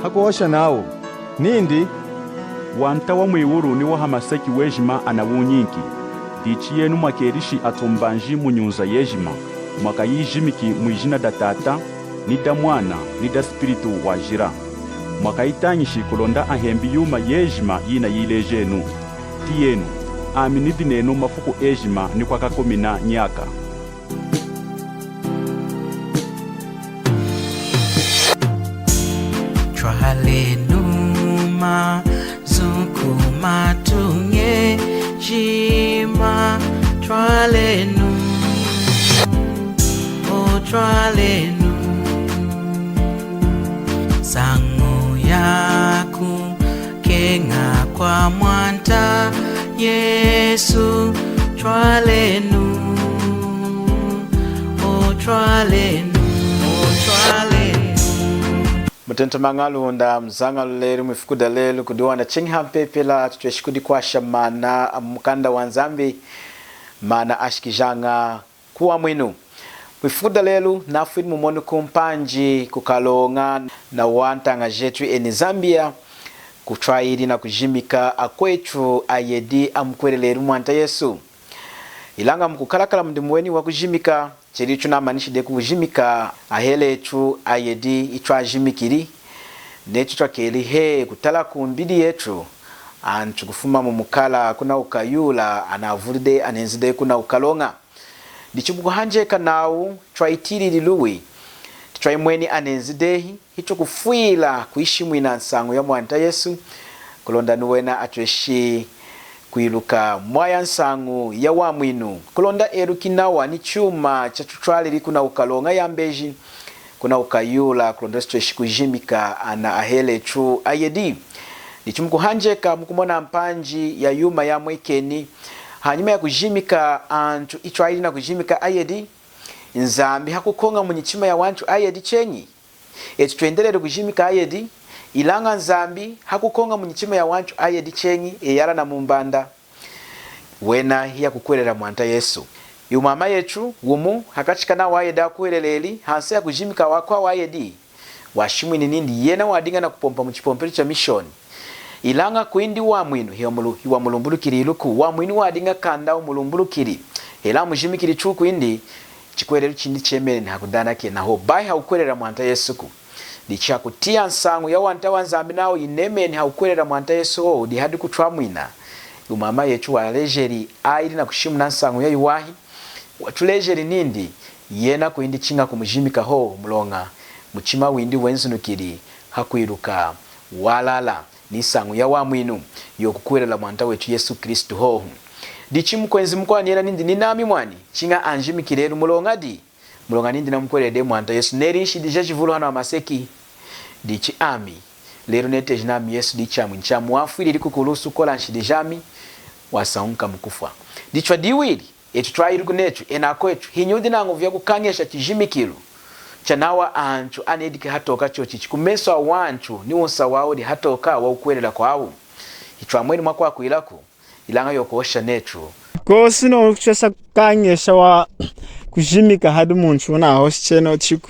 hakuosha nao nindi wanta wa mwiwuru ni wa hamaseki wejima anawunyinki dichi yenu mwakerishi atombanji munyunza yejima mwaka yijimiki mwijina da tata ni da mwana ni da spiritu wajira mwaka itanyishi kulonda ahembi yuma yejima yina yilejenu tiyenu aminidi nenu mafuku ejima ni kwa kakomina nyaka. Twalenuma zukuma tunge jima twalenu o twalenu sangu yaku kenga kwa mwanta Yesu twalenu o twalenu o twalenu Mutento mangalunda mzangalu leru mifukuda lelu kuduwana chingha mpepela tutweshikudi kwa shamana mukanda wanzambi mana ashikijanga kuwa mwinu mifukuda lelu nafuidi mumonu kumpanji kukalonga na wantanga jetu eni Zambia kutwairi na kujimika akwetu ayedi amkwere leru mwanta Yesu ilanga mkukalakala mdimuweni wa kujimika chericho na manishi de kujimika ahelechu ayedi itwa jimikiri necho twakeli he kutala kumbidi yetu anchu kufuma mu mukala kuna ukayula anavurde anenzide kuna ukalonga dichibugo hanjeka nawo twaitiri liluwi twaimweni anenzidehi hicho kufuila kuishi mwina nsangu ya mwanta Yesu kulonda nuwena atweshi kuiluka mwaya nsangu ya wa mwinu kulonda erukinawa ni chuma cha tutwaliri kuna ukalonga ya mbeji kuna ukayula kulonda stweshi kujimika ana ahele chu ayedi nichumuku hanjeka mukumona mpanji ya yuma ya mwekeni hanyuma ya kujimika antu itwairi na kujimika ayedi Nzambi hakukonga munyichima ya wantu ayedi chenyi etu tuendelere kujimika ayedi ilanga Nzambi hakukonga munyichima ya wantu ayedi chenyi eyara na mumbanda wena hiya kukwerera mwanta Yesu yumama yetu wumu hakachikana wayeda kwereleli hanse ya kujimika wakwa wayedi washimwi ni nindi yena wadinga na kupompa mchipompeli cha mission ilanga kuindi wa mwinu hiwa mulumbulukiri iluku wa mwinu wadinga kanda umulumbulukiri hela mujimikiri chuku indi chikwerero chindi chemere ntakudana ke naho bai haukwerera mwanta Yesu ku dicha kutia nsangu ya wanta wanzambi nawo inemeni haukwerera mwanta Yesu ho di hadi kutwamwina umama yetu wa lejeri aili na kushimu na nsangu ya yuwahi watu lejeri nindi yena kuindi chinga kumujimika ho mlonga muchima windi wenzunukiri hakuiruka walala ni nsangu ya wa mwinu yokukwerera mwanta wetu Yesu Kristo ho dichi mkwenzi mkwani yena nindi ninami mwani chinga anjimikirero mulongadi mulonga nindi na mkwerede mwanta Yesu nerishi dija chivulu hana wa maseki dichi ami lero nete jinami Yesu dicha mwinchamu wafwili liku kulusu kola nshidijami wasaunka mkufwa dichwa diwili etu twairuku netu enakwetu hinyudi na nguvya kukangesha chijimikiru chanawa anchu anedike hatoka chochi chikumeso awanchu ni unsa wao di hatoka wa ukwerela kwa au hichwa mweni mwakwa kuilaku ilanga yokosha netu ko sino kuchesa kanyesha wa kujimika hadi munchu na hoscheno chiku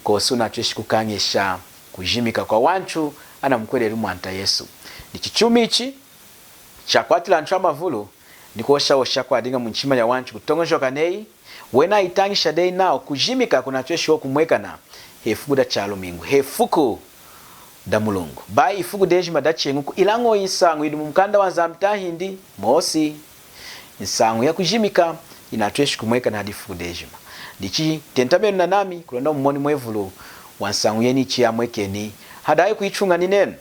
ko suna cheshi kukanyesha kujimika kwa wanchu ana mkwelelu mwanta Yesu nichichumi ichi chakwatila nchama vulu nikosha osha kwa dinga munchima ya wanchu kutongonjo kanei wena itangisha dei nao kujimika kuna cheshi wo kumweka na hefuku da chalo mingu hefuku da mulungu bai ifuku dejima da chenguku ilango insangu idu mkanda wa Nzambi hindi mosi insangu ya kujimika inatweshi kumweka na hadi ifuku dejima dichi tentabenu na nami kulonda mmoni mwevulu wansangu yeni ichi ya mwekeni hadaye kuichunga ni nenu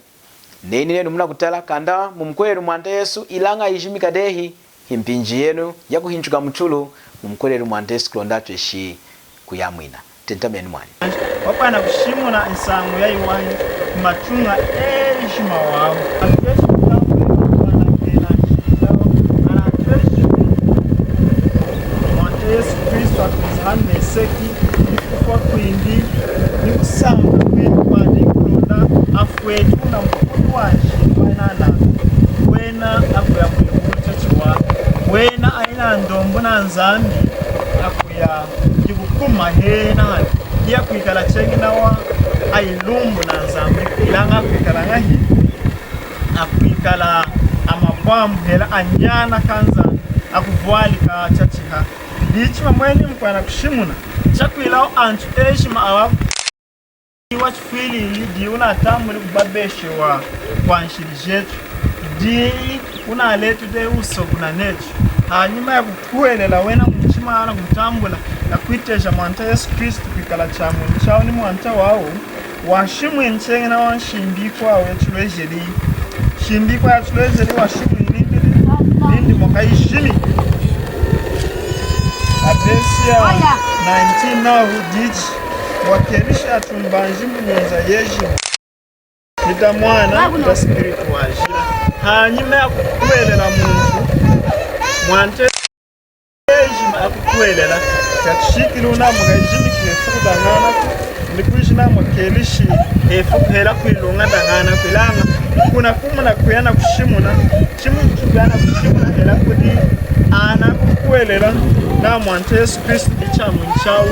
neni nenu muna kutala kanda mumkweru mwanta Yesu ilanga ijimika dehi himpinji yenu ya kuhinchuka mchulu mumkweru mwanta Yesu kulonda tweshi kuyamwina tentabenu mwani wapana kushimu na insangu ya iwani kumachunga ejima wao Yesu Kristo akuzahani meseki nikufa kwindi nikusanga kwenda ndikulonda afwetu na mkulu wanje wanana wena akuya mwimucho chiwa wena aina ndombo na Nzambi akuya yibukuma hena ya kuikala chengi nawa ailumbu na nzambi ilanga kwikala ngahi akwikala amabwamu hela anyana kanza akuvwalika chachiha lichima mweni mkwana kushimuna chakwilao antu eshima awabu wachifili lidi unatamuli kubabeshe wa kwa nshili jetu di unaletu de uso kuna netu hanyuma ya kukuelela wena mchima ana kumtambula na kuitesha mwanta Yesu Kristu kwikala chamu chao ni mwanta wao washimwe nchenge na wanshimbikwa wechulwejeli shimbikwa ya chulwejeli washimwe nindi mwaka ishimi abesia 19 na hudichi wakerisha atumbanji mnyonza yeji nida mwana da spiritu wajira hanyuma ya kukuelela muntu mwante yeji akukuelela katshikili unamuga ijimi kinefuku dangana ndikuishina mwakelishi efuku hela kuilunga dangana kuilanga kuna kumuna kuyana kushimuna chimu kuyana kushimuna hela kudi ana kukuelela na mwante Yesu Kristu icha mwinchau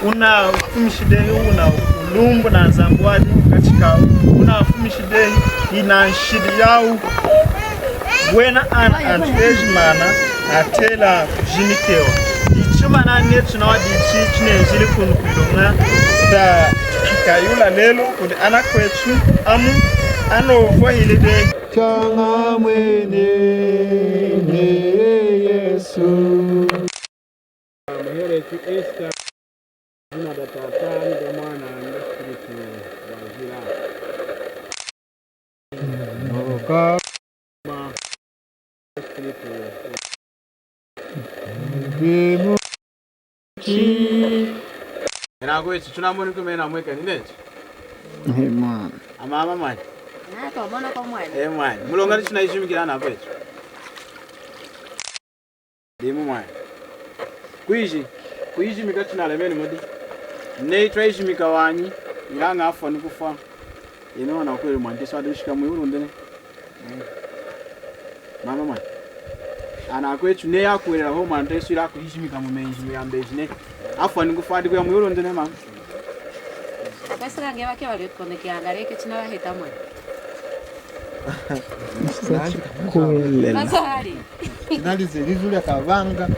una fumishidei una ulumbu na nzambuadi katika una fumishidei ina nshidi yau wena ana antejimana atela kujimikewa ichuma na netu na wadichi chinejili kunu kulunga da kayula lelo kudi ana kwetu amu ano vahilide changa mwene Yesu Mahere tu esta jina da Tata ni da Mwana na Spiritu wajira. Oka Spiritu Bimo Ena kwetu tunamoni kumena mweka ni netu Mwana amama mani Bona kwa mwana. mwana mulonga tunayishimikira na kwetu dimu mwana kuishi mikati na lemeni mudi nei traishi mikawanyi ilanga afa nikufa ino na kweli mwandisi wadishika muyuru ndene mama mwana ana kwetu ne yakwera ho mwandisi ila kuishi mikamumenji yambeji ne afa nikufa adi kwa muyuru ndene mama Akasira ngewa ke wali konekea ngareke china baheta mwana. kuelela Nasari. nalize lizule kavanga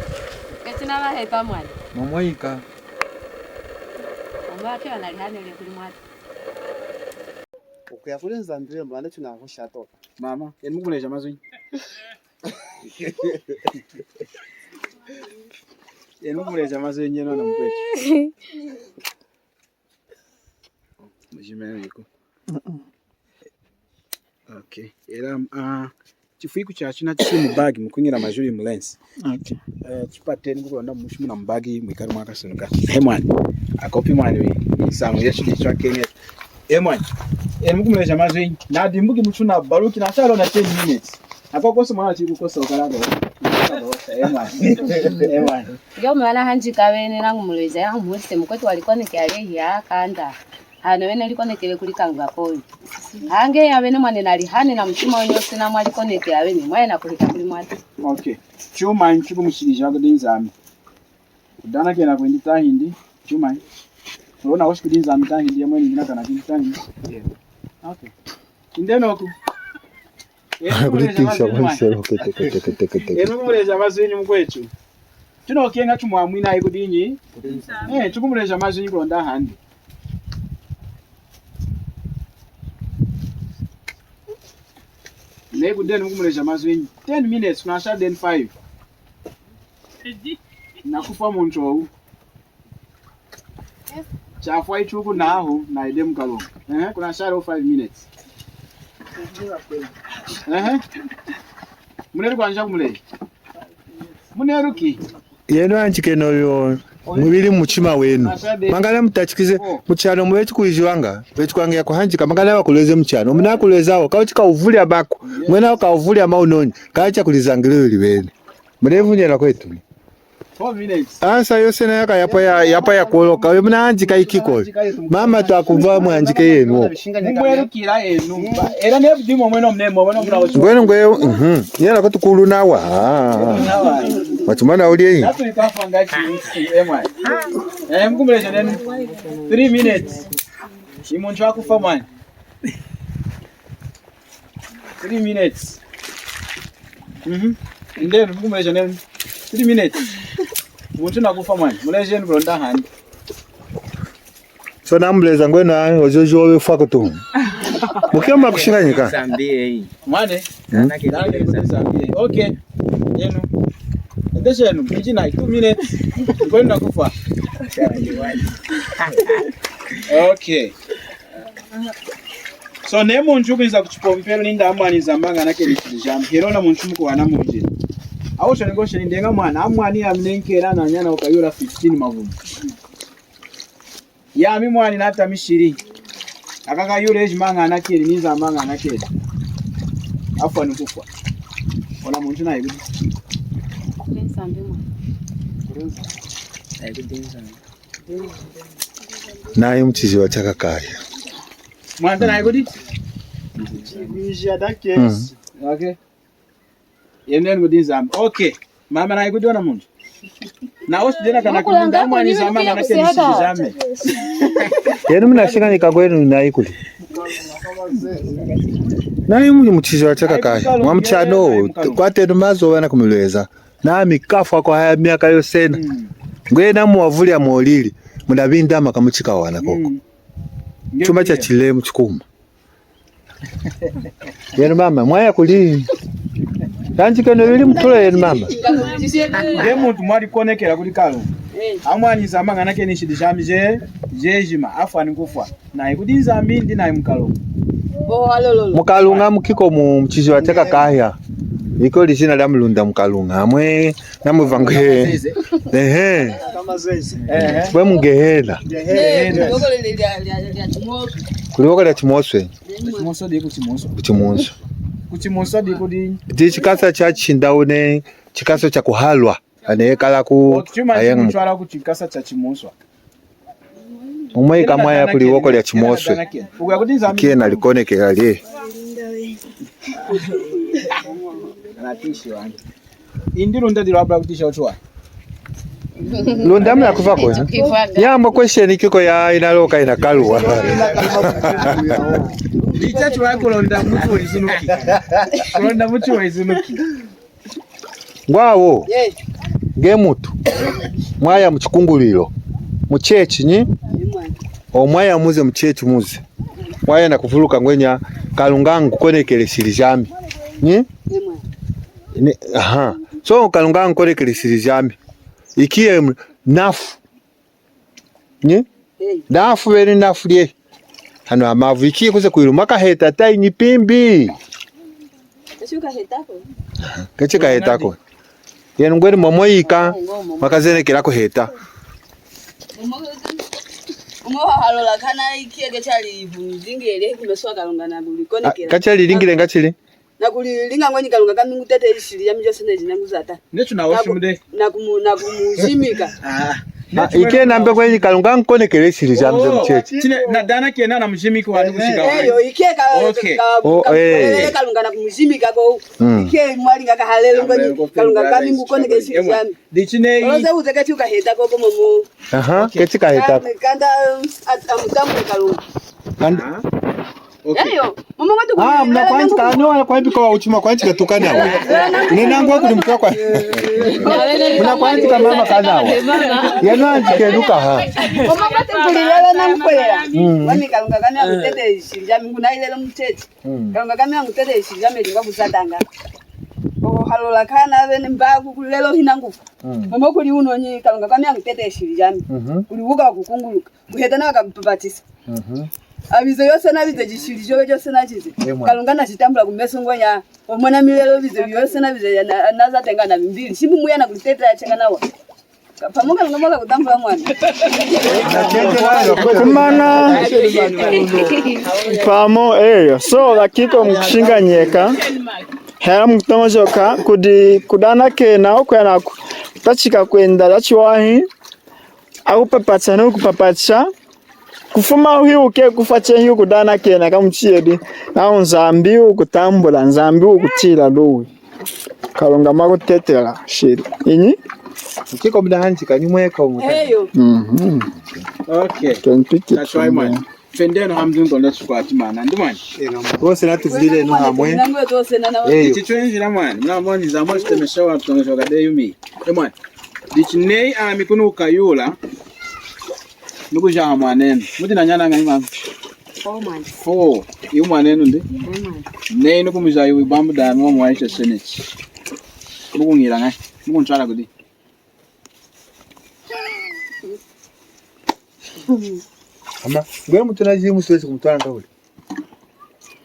Kachina baheta mwana. momwika Amba ke wanalihane ile kuli mwata. ukuyafulenza ndile mbanda tunavusha toka. mama eni mukuleja mazwi eni mukuleja mazwi nyeno na mkwetu mjimeni yuko okay era chifuiku chachi na chimu bag mukunyira majuri mulensi okay chipateni kukonda mushimu na mbagi mwikari mwaka sinuka hemwani akopi mwani we samu yeshidi chwa Kenya hemwani eni mukumleja mazwi na dimbuki mchuna baruki na shalo na 10 minutes hapo kosa mwana chiku kosa ukalaga hemwani Yo mwana hanji kawene nangu muleza yangu mwese mkwetu walikuwa nikialehi ya kanda. Hano wene liko nekele kulikanga koi. Hange ya wene mwane nalihane na mchuma wenye sina mwali koneke ya wene mwane na kulika kuli mwata. okay chuma nchiku mshirija wako dinzami udana kena kwendi tahindi chuma unaona washku dinzami tahindi ya mweni njinaka na kini tahindi okay indenoku kulitisha mwisho kete mukuleja mazwinyi mkwechu tunokenga chumwamwina ikudinyi chukumuleja mazwinyi kulonda handi Nego den mukumleja mazwinyi 10 minutes kunasha den 5 nakufa munchowu chafwa ichuku naho na ide mkalonga kunasha 5 minutes Muneru kwanja kumuleja muneruki yeno anchikenoyo mubili muchima wenu mangala mutachikize muchano mwetu kuijiwanga wetu kwangia kuhanjika mangala wakuleze mchano muna kulezawo kauchika uvulia bako mwena ukauvulia maunoni kacha kulizangilili wenu munevunyela kwetu 4 minutes ansa yose na yapa ya kuoloka we muna anjika ikiko mama tuakuva mwanjike yenu mwerukira enu era nebudimo mweno mnemo mweno mnawo ngwenu yena ko tukulu nawa watumana uli That's what you from that MY. Mkumleja then 3 minutes. Imuntu akufa mwana. 3 minutes. Ndeni kumesha nene 3 minutes. Umuntu nakufa mwana. Mulejeni kulonda hani. So namuleza ngwena ojojo wefa kutu. Mukema kushinganyika. Zambie. Mwane? Zambie. Okay. Yenu. Ndeshe yenu kijina 2 minutes. Ngwena kufa. Okay. So ne muntu kuiza kuchipompero ninda amwani zambanga nake lishijam. Herona muntu muko wana munje. Awo shongo shindenga mwana amwani amnenkera na nyana ukayura 15 mavumu. Ya mi mwani nata mishiri. Akaka yule ejimanga anakeli niza amanga anakeli. Afu anukufa. Ona muntu na yibi. Nsambe mwana. Naye mchizi wa chakakaya. Mwana na yigodi? Bijia dakes. Okay. Yende ngodi nzambe. Okay. Mama na yigodi ona muntu. Na osi dena kana kunda mwani zamanga anakeli shijame. Yenu mnashinganyika kwenu naye kuli. Naye mchizi wa chakakaya. Mwamchano kwate mazo wana kumuleza. Nami kafa kwa haya miaka yosena. Ngwena muwavulya molili. Mudabinda makamuchika wana koko. Chuma cha chilemu chikuma. Yenu mama mwaya kuli. Tanjike no yuli mtule yenu mama. Nge muntu mwali konekera kuli kalo. Amwani zamanga nake nishidishami jejima afu anikufa. Na ikudi nzambi ndi na mkalo. Mukalunga mukiko mu mchizi wa chakakaya. Iko lishina la mlunda mkalunga amwe namuvangwe Kama zeze. bwe mugehela kuliko lya chimoswe Chimoso di kuchimoso. kuchimoso di ndi chikasa cha chindaune chikasa cha kuhalwa anekala ku ayenga mchwala kuchikasa cha chimoso. umwe kamaya kuliko lya chimoswe kiena likonekela lye anatishi wangu. Indi lunda di labda kutisha otwa. lunda mla kufa kwa yambo question kiko ya inaloka inakalwa Lichachu wako londa mtu wezinuki. Londa mtu wezinuki. ngwawo ngemutu mwaya mchikungulilo muchechi nyi omwaya muze muchechi muze mwaya nakuvuluka ngwenya kalungangu konekele silijami nyi aha so kalungangu konekele silijami ikie nafu nyi nafu bene nafu lye hano amavu ikie kuze kuilu heta tai nyipimbi kachika hetako yenu ngwene momoyika makazenekela ko heta halola kana ikiege chali vunzingere kumeswa kalunga na kulikonekera kachali lingile ngachili na kulilinga ngoni kalunga kamingu tete ishiri ya mijo sene jinanguzata Nechu na washimude na kumuzimika ike nambe kwenye kalunga nkonekele ishiri za mze mchechi chine na dana kiena na mjimiki wani kushika eyo ikeka kalunga na kumuzimika ko ike mwali ngaka halelo ngoni kalunga kamingu konekele ishiri ya dichine oze uzekati ukaheta ko momo aha kechika heta kanda amutamu kalunga eyo mama watu mna kwanza kanyo kwa hivi kwa uchuma kwanza katukana wa ninangwa kulimtoa kwa mna kwanza kama mama kana wa yananzi keluka ha mama watu kulilala na mkoya wani kalunga kana mtete shijami kuna ile mtete kalunga kana mtete shijami ngabuzatanga halola kana bene mbaku kulelo hinangufa mama kuli unonyi kalunga kana mtete shijami kulibuka kukunguluka kuheta na kampapatisa abize yose nabize gishiri jobe cyose nakize kalungana kitambula kumeso ngonya omwana milelo bize yose nabize nazatengana bimbiri shimu muyana kuliteta yachenga nawa pamoja ngomaka kutambula mwana Kumana pamo so lakiko mshinganyeka hera mkutomojoka kudana kena okwena tachika kwenda dachiwahi au papacha no kupapacha kufuma hiuke kufache hiu kudana kena kamuchiedi na nzambi ukutambula nzambi ukutila lowe kalonga makutetela shiri inyi kiko mdahanji kanyumweka umuta eyo okay kenpiki that's why man fendeno hamdu ngona chikwati mana ndimani bose natuvulile no hamwe Nango tose na eyo chichwenjira mwana mnamoni zamwa chitemesha watu tongeshoka deyumi emwana dichinei amikunu ukayula nukujaha mwanenu muti nanyana ngai mama 4 months. 4 iyo mwanenu ndi 4 months. nei nukumujayi wibambu dami wa mwaisha seneti mukungira ngai mukuntwala kudi ama ngwe mutuna jimu siwezi kumtwala ngawuli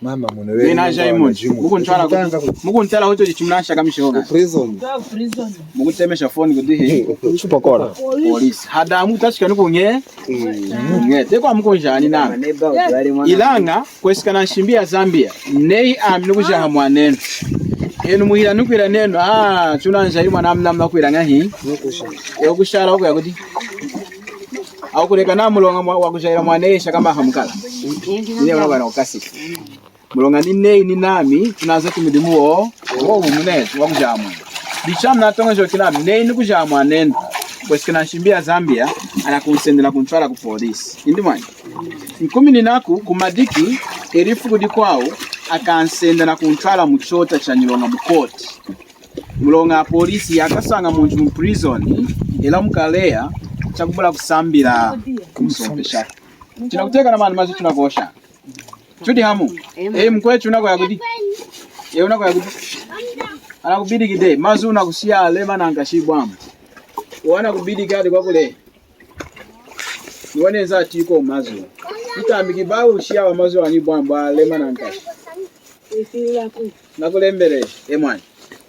mama muno wewe nina jaimuji mukuntala hocho chichimnasha kamishoga prison mukutemesha phone kudi he chupa kora police hadamu tashika nukunye ngete kwa mukunjani na ilanga kwesikana shimbia Zambia nei amnukujaha mwanenu enu muhira nukwira neno tunanja imwe namna kwira ngahi yokushara huko yakudi au kuleka na mulonga wa kujaira mwanesha kama hamukala ile unabana ukasi mulonga ni nei ni nami tunaza kimidimuo wo munetu wa kujamu dichamna tonga kina nei ni kujamu neno kwesikana shimbia Zambia anakunsendela kuntwala ku police indimani 14 kumadiki erifu kudi kwao akansenda na kuntwala muchota cha Nyilonga mukoti mulonga polisi yakasanga muntu mu prison ela mukalea chakubula kusambira kumsompesha tunakuteka na mali mazi tunakosha chudi hamu mkwechu unako yakudi unako yakudi anakubidi kide mazi unakusia lema na ngashibwamu wana kubidi gadi kwa kule nione za tiko mazi itambi bawo ushia wa mazi wani bwamba lema na ngashi nakulembere emwana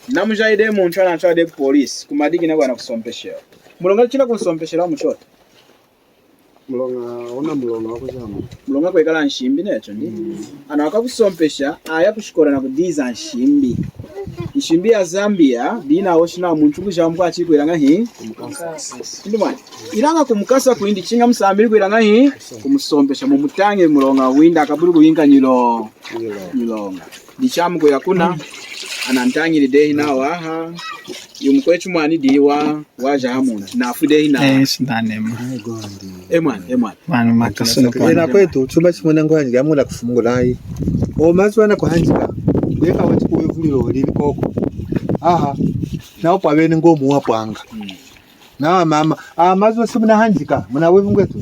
namujaide muntu anatwade police kumadiki nako anakusompesha mulonga china kusompeshera muchota mulonga ona mulonga wakuzama mulonga kwekala nshimbi necho ndi anakakusompesha aya kushikora na kudiza nshimbi ya Zambia dina oshina muntu kujambwa chikwera ngahi ndimani ilanga kumukasa kuindi chinga musambiri kwera ngahi kumusompesha mumutange mulonga winda akaburu kuyinga nyilonga dichamu ko yakuna anantangire dehi nawo aha yumkwechu mwani diwa waja hamuna nafude ina sindanema emwana manu makasino ena kwetu chumba chimwe ngwanyi yamuna kufumulai o mazwana kuhanjika weka wati kuwevuliro lili koko aha nawo pavene ngomu wapwanga na mama mazwa simuna hanjika muna wevungwetu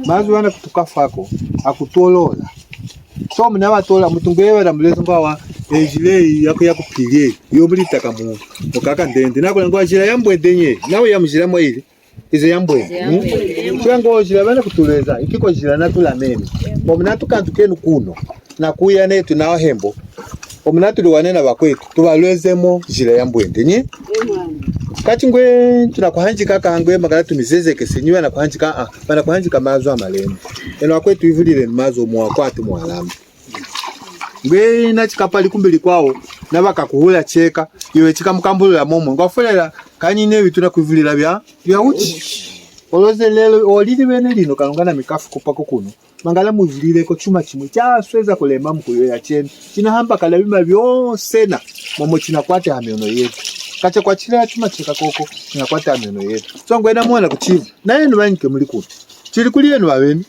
mazwana kutukafako akutolola so muna watola mutungwewe la mlezo ngwa ejilei yako yakupilie yo mulitaka mu okaka ndende nako ngwa jira yambwendenye nawe yamjira mwili ize yambwende twango jira bana kutuleza ikiko jira natula nene bomnatu kantukenu kuno nakuya netu nawo hembo omnatu liwanena bakwetu tubalwezemo jira yambwende nye kati ngwe tunakuhanjika kangwe magala tumizezeke senyiwa nakuhanjika bana kuhanjika mazo amalemo eno akwetu ivulile mazo muwakwatu mualama ngwe na chikapali kumbili kwao na bakakuhula cheka iwe chikamukambulula momo ngafulela kanyine bitu nakuvulila bya uchi oloze lelo olili bene lino kalungana mikafu kupako kuno mangala muvulile ko chuma chimwe chasweza kulema mkuyo ya chene chinahamba kalabima byose na momo chinakwata hamyono yetu kacha kwa chila chuma cheka koko chinakwata hamyono yetu so ngwena mwana kuchivu naye nubanyike muli kuno chili kuliye nubabeni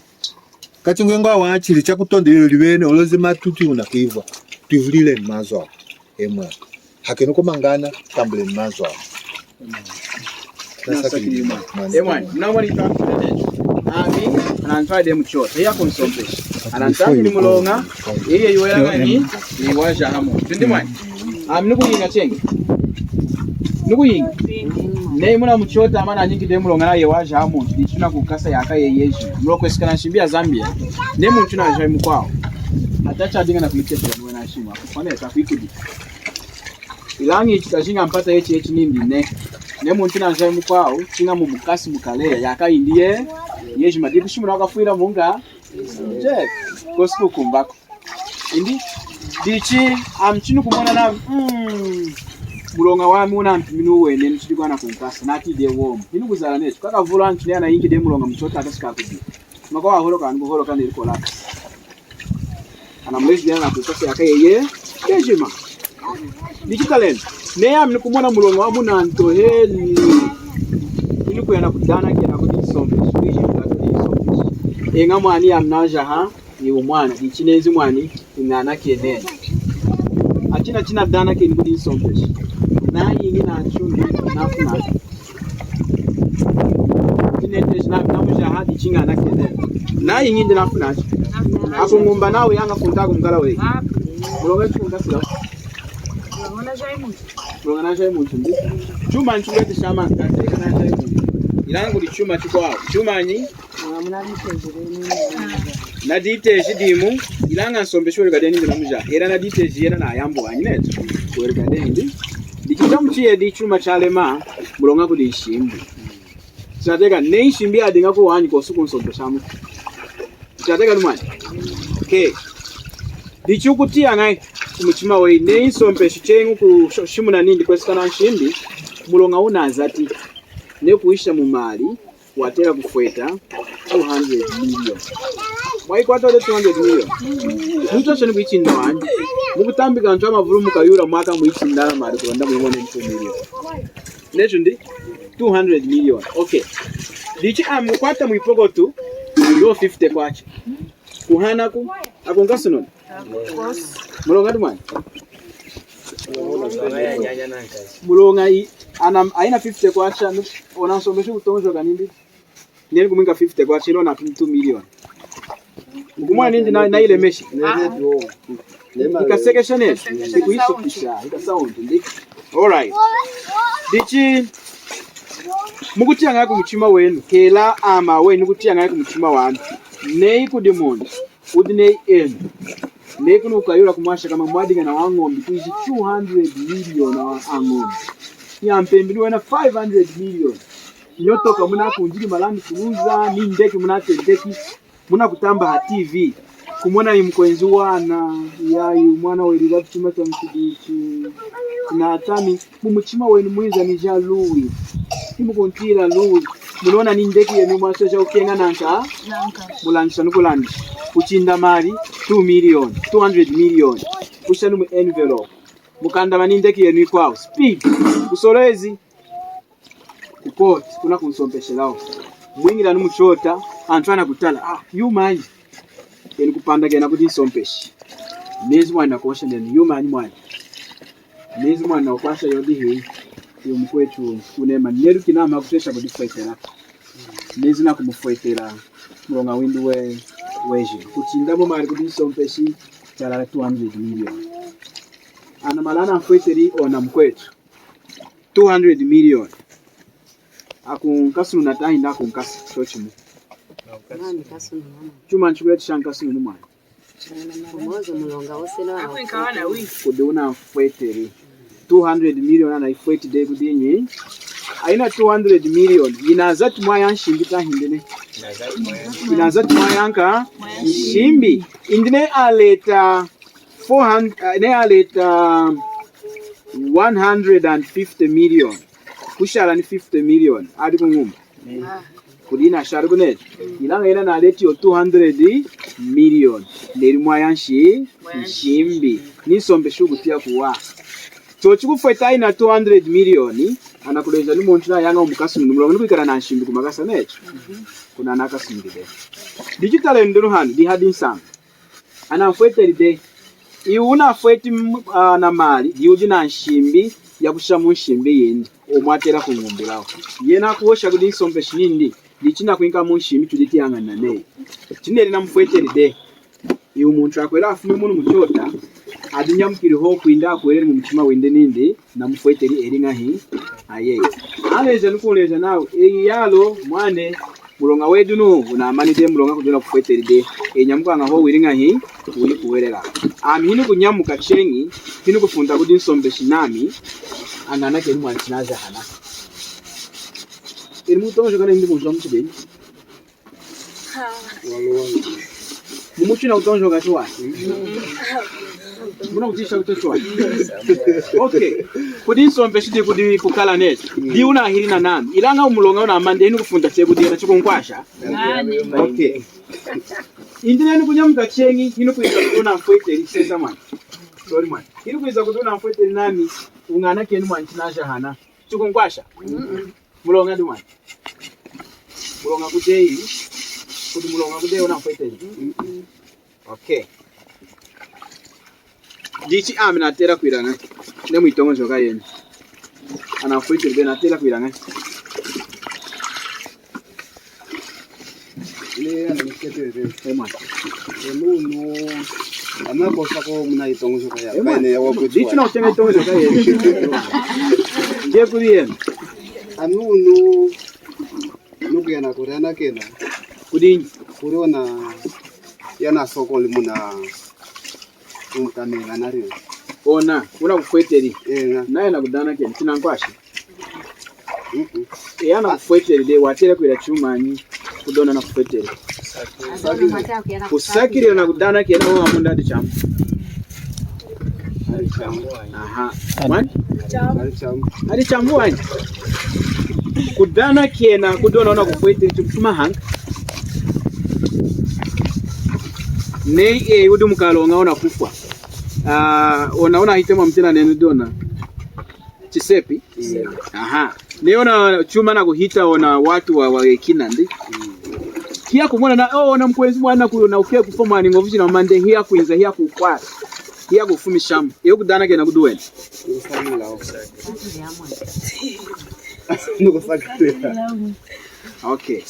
kati ngwenga wachili chakutondele libene oloze matuti unakuiva tivulile mazo emwa hakeno komangana tambule mazo emwana nawali tantenecho ami anantwade muchota yako msompesha anantani mulonga iye yoyanga ni iwaja hamo tindimwana nukuinga chenge nukuinga nei muna muchota amana nyingi de mulonga na yewaja hamo ndichuna kukasa yaka yeyeji muloko esikana shimbia Zambia ne muntu na jai mukwao atacha dinga na kulikesha mwana shima kufanya takwikudi ilangi chikashinga mpata echi nindi ne muntu na jai mukwao chinga mu mukasi mukalea yaka indiye yeji madibu shimuna wakafuira munga je kosiku kumbako indi dichi amchinu kumona na mulonga wami unampiminu wene nchidikwana kunkasa nati de womu inu kuzala necho kakavula nchine ana ingi de mulonga mchota akasika kudi makawa holo kandi iliko laka anamlezi jana na kunkasa yaka yeye yejima dichikalenda neya mnikumona mulonga wamu na ntoheli inu kuyana kudana kena kudi isombe suishi kudana kudi isombe enga mwani amnaja ha ni umwana dichinezi mwani ingana kenene achina china dana ke ngudi sompeshi na yingi na chungi na funa tinete na namuja ha dichingana kenene na yingi ndina funa ako ngumba nawe yanga funta kumgala we mulonga chunga sila mulonga na jai muntu ndi chuma nchunga tishama ngate kana jai muntu ilanga kuli chuma chiko chuma nyi na diteji dimu ilanga nsombesho gadeni ndinamuja era na diteji era na yambo anyineto kwere gadeni dikitamuchiye dichuma chalema mulonga kuli ishimbi sateka ne ishimbi adinga ko wanyi ko suku nsombesha mu sateka lumani ke dichukutia ngai kumuchima we ne nsombesho chengu ku shimuna nindi kwesikana nshimbi mulonga unazati ne kuisha mu mali watera kufweta 200 million. Why kwata 200 million? Mucho chani kuichinda wanje. Mukutambika ntwa mavuru mukayura mwaka muichinda mali kulanda muone 2 million. Necho ndi 200 million. Okay. Dichi amukwata muipogo tu ndio 50 kwacha. Kuhana ku akongaso non. Mulonga dumani. Mulonga aina 50 kwacha onasomesha kutonjo kanindi. Nini kuminga 50 kwa chilo na 2 million. Kumwa nindi na ile meshi. Ikaseke nini? Sikuiso kisha. Ika sound ndi. Alright. Dichi mukutia ngako muchima wenu. Kela ama wenu kutia ngako muchima wanu. Nei kudimonde. Udine enu. Nei kunu ukayura kumasha kama mwadiga na wangombi kuishi 200 million na wangombi. Ya mpembi wena 500 million. Nyotoka muna kunjiri malani kuuza ni ndeki muna tendeki muna kutamba ha TV kumona imkwenzi wana yayi mwana we riga chuma cha msidichi na tami mumuchima wenu mwiza ni ja lui imukontira lui munaona ni ndeki yenu mwasoja ukenga nanka mulanisha nukulani kuchinda mali 2 million 200 million kushanu mu envelope mukanda manindeki yenu kwao speed usolezi kupoti kuna kunsompeshe lao mwingira numuchota antwana kutala yumanyi eni kupanda gena kuti nsompeshe nezi mwana kosha neni yumanyi mwana nezi mwana okwasha yodi hii yomukwetu kunema neru kinama kutesha kuti fwetera nezi na kumufwetera mulonga windu weje kuchinda mo mari kuti nsompeshe chala 200 million ana malana mfweteri ona mkwetu 200 million akunkasunu natahinda akunkasa chochimu Nani kasunu mama. Chuma nchukule tishankasunu mwana Mmoja mulonga wosela. Akuikawana wi. Kuduna fweteri 200 million ana ifweti de kudinyi aina 200 million inazati mwaya nshimbi hindine inazati mwaya nka nshimbi indine aleta 400 ne aleta 150 million kushala ni 50 million adi kungumba kudina sharugunet ilanga ina na aleti yo 200 million neri mwaya nshimbi nisombe shugutia kuwa so chikufweta ina 200 million anakuleza ni monchina yanga omukasunu numulongo nikwikana na nshimbi kumakasa necho kuna nakasundide digital ndiro hanu di hadi nsanga ana fwete lide iuna fwete na mali diudi na nshimbi ya kushamu nshimbi yindi omwatera ku ngombe lawo yena kuosha kudi nsombe shinindi dichina kuinka mu nshimbi tuditi yanga nane chineri na mfwete lide iyo muntu akwera afume mu muchota adinya mukiri ho kwinda akwere mu muchima wende nindi na mfweteri eringa hi aye aleje nukuleja nawe eyalo mwane mulonga wedu no unamanide mulonga kujona kufweteri de enyamuka ngaho wiringa hi uli kuwerera hinu kunyamuka chengi hinu kufunda kudi nsombe shinami angana ke mwana chinaza hana mutonjo kana ndi kunjwa mchibeni mumuchina utonjo gatwa Muna kutisha kutochwa. Okay. Kudi nsombe shidi kudi kukala neti. Di una hirina nami. Ilanga umulonga una amande hinu kufunda chegu di anachuko nkwasha. Okay. Indina hinu kunyamuka chengi hinu kuiza kuduna mfwete lisesa mwana. Sorry mwana. Hinu kuiza kuduna mfwete nami ungana kenu mwana chinasha hana. Chuko nkwasha. Mulonga di mwana. Mulonga kutei. kudumulonga kudeo na mfete. Okay. Dichi amina tera kwiranga. Ne muitongo joka yene. Ana mfete be na tera kwiranga. Le ana mkete ema. Emu ama kosa ko muna itongo joka ya. Bane ya wako. Dichi na uchenga itongo joka yene. Ndiye kuriyen. Anu nukena kurana kena. Kudinyi. Kuriona yana soko limuna umkamenga nari. Ona una kufweteri. Na. Naye nakudana kene kinangwashi. Yana kufweteri de watera kwira chumanyi kudona na kufweteri. Kusakiri na kudana kene wa munda de chamu. Aha. Man? Ari chamu wani. Kudana kena kudona na kufweteri chuma hang. Nei udu mukalonga ona kufwa. Ona hitema mtena nene dona. Chisepi. Aha. Neona chuma na kuhita ona watu wa kinandi. Kia kumona na ona mkwezi mwana na ukia kufoma ni ngovishi na mande hia kuinza hia kukwa. Hia kufumishamu. Iyo kudana kena kuduweni. Okay.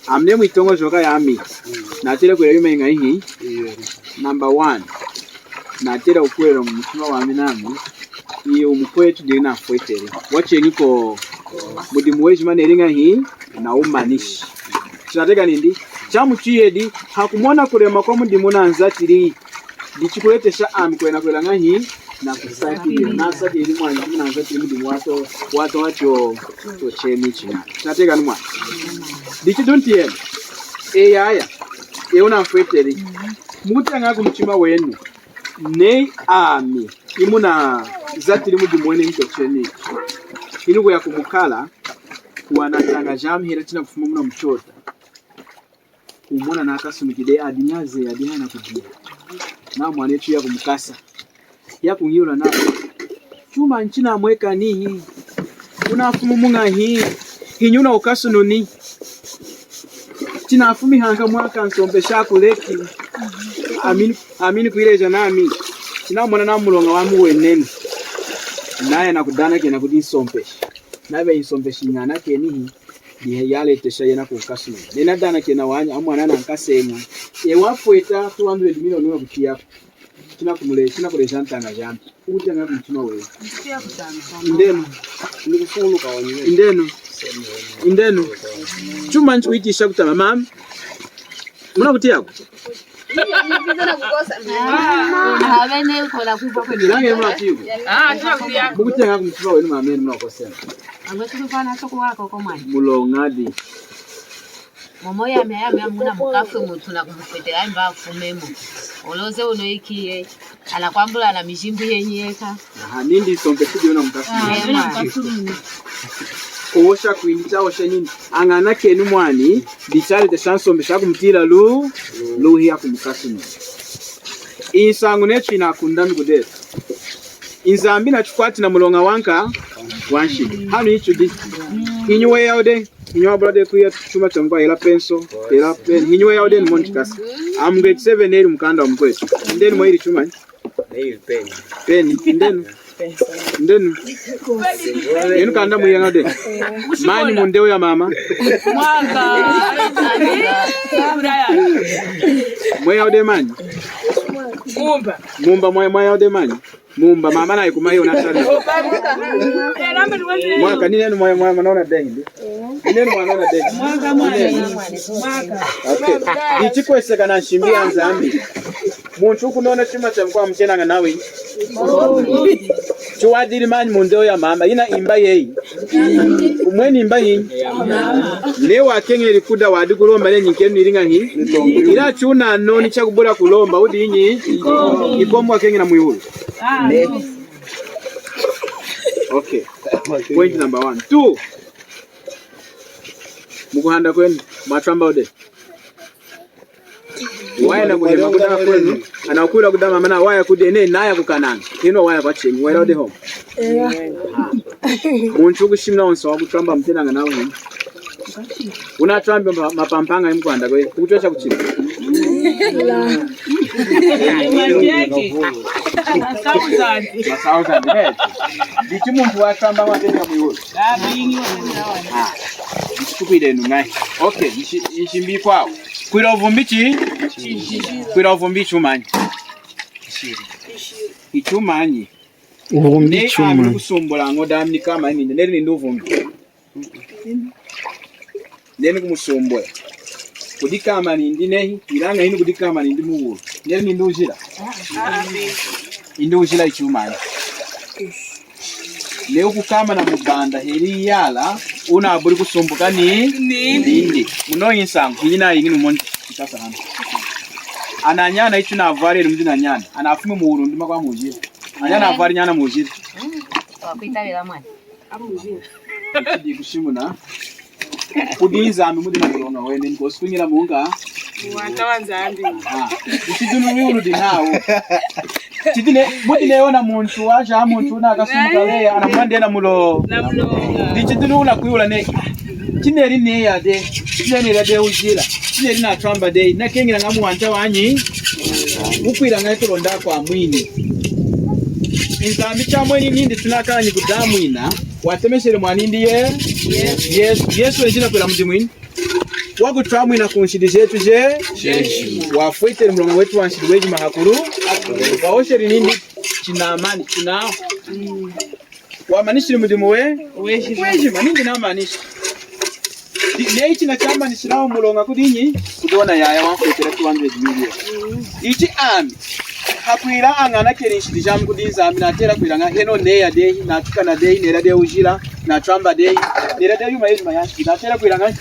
Amne mwitongo joka yami. Natira kwira yume inga hii. Number 1. Natira ukwera mumutima wami nami. Iyo umukwetu dina fweteri. Wache niko mudimu wejima neringa hii na umanishi. Tunateka nindi? Chamu chiyedi hakumona kurema kwa mudimu na anzatiri. Dichikuletesha kwena kwela nga hii na kusakiri. Nasa kiri mwanyi na anzatiri mudimu wato wacho chemi china. Tunateka numwa. Dichidunti yaya. Una fweteri. Mutanga kumchima wenu. Nei ami. Imuna zatiri mudimu wene hito cheni. Inugu ya kumukala. Kuwanatanga jamu hira china kufuma muna mchota. Kumona na akasumikide adinyaze adina na kujia. Na mwanetu ya kumukasa. Ya kungiula na. Chuma nchina mweka nihi. Unafumu munga hii. Hinyuna ukasu nuni. China afumi hanga mwaka nsombe shaku leki. Amini kuileja nami. China mwana na mulonga wamu weneni. Nae na kudana kena kudisombe. Nabe insombe shinyana kenihi. Dihe yale tesha yena kukasu. Nena dana kena wanya amwana na nkasenga. Wafweta 200 million wa kutia. China kule jantanga jana. Utanga kumchima wewe. Indenu. Ndikufulu ka wanywe. Indenu. Chuma nchi uitisha kutama mama. Muna kutia ko? Nipizana kukosa. Abene ukola kupa kwenye. Nange muna tiyo. Tunakutia. Mukutanga kumchima wewe mama muna kosema. Angwetulufana soko wako komani. Mulongadi. Momoya meya muna mukafe mutu na kumufetela mba afumemo. Oloze unoikiye. Anakwambula na mijimbu yenyeka. Aha, nindi sombe kudi na mkafu. Kuosha kuinita osha nini? Angana kenu mwani. Bichari te shansombe shaku mtila lu hiya kumkafu ni. Insangu nechu inakundami kudeta. Inzambi na chukwati na mulonga wanka. Wanshi. Hanu hichu di. Hinyuwe yaude. Hinyuwa brade kuya chuma changwa ila penso. Ila pen. Hinyuwe yaude ni monchikasa. Grade 7 neri mkanda wa mkwetu. Ndenu mwa hili chuma ni? Peni. Ndenu. Yenu kanda mwa yanga de. Mani mundeo ya mama. Mwa yaude mani? Mumba mwa yaude mani? Mumba mama na ikumai unasari. Mwaka ni nenu mwa manaona dengi. Nenu manaona dengi. Mwaka. Okay. Ichikwese kana shimbia nzambi. Muntu kunona chuma cha mkwa mchena nga nawe. Chuwadiri mani mundeo ya mama. Ina imba yei. Umweni imba hii. Lewa kenge likuda wadi kulomba le nyikenu ilinga hii. Ila chuna noni cha kubura kulomba. Udi inyi. Ikomu wa kenge na muihulu. Okay. Point number 1. 2. Mukuhanda kwenu. Matamba ude. Waya kuhema kudama kwenu. Anakula kudama mana waya kudene naya kukananga. Hino waya kwa chenyi. Waya ude home. Muntu kushimna onsa wakutamba mtena nga nawe. Unatwambia mapampanga imkwanda kwe kuchosha kuchima. Masauza. Ndichi muntu watamba matenga mwiwo. Ndichikupide nungai. Okay, nchimbi kwao. Kwira uvumbichi? Kwira uvumbichi umanyi. Ichumanyi. Uvumbichi umanyi. Ne kusumbula ngoda amni kama nini. Neri nindu uvumbi. Neri kumusumbula. Kudikama nindi nehi. Ilanga hinu kudikama nindi muwulu. Neri nindu ujira. Indu ujira ichumanyi. Leo kukama na mubanda heri yala una aburi kusumbuka ni nindi muno yinsangu yina yingini umonti kitasa hano ananyana ichu na avari rumdi na nyana anafume mu Burundi makwa mujira anyana avari nyana mujira wakwitabira mwana amujira ndi kushimuna kudiza mudi na muronga wene ngo swingira munga watawanzambi ukidunu miurudi nawo Tidine mudi leona muntu wacha muntu na akasumuka le anamwande na mulo ndichidunu una kuyula ne kineri ne ya de kineri la de ujira kineri na tramba de na kengira ngamu wanta wanyi ukwira ngaito londa kwa mwini inzambi cha mweni nindi tunakanye kudamu ina watemeshere mwanindi ye Yesu njina kwira mudi mwini wagu tramu ina kunshidi zetu je wafuite mlongo wetu wanshidi weji mahakuru waosheri nindi china amani china wamanishi mudimu weji manindi na amanishi Ichi na chamba ni shiraho mulonga kudinyi kudona yaya wafuite 200 million ichi ami hakwira angana kerishi dijamu kudinza ami natera kwiranga heno neya dehi natuka na dehi nera de ujira na tramba dehi nera de yuma yeji mayashi natera kwiranga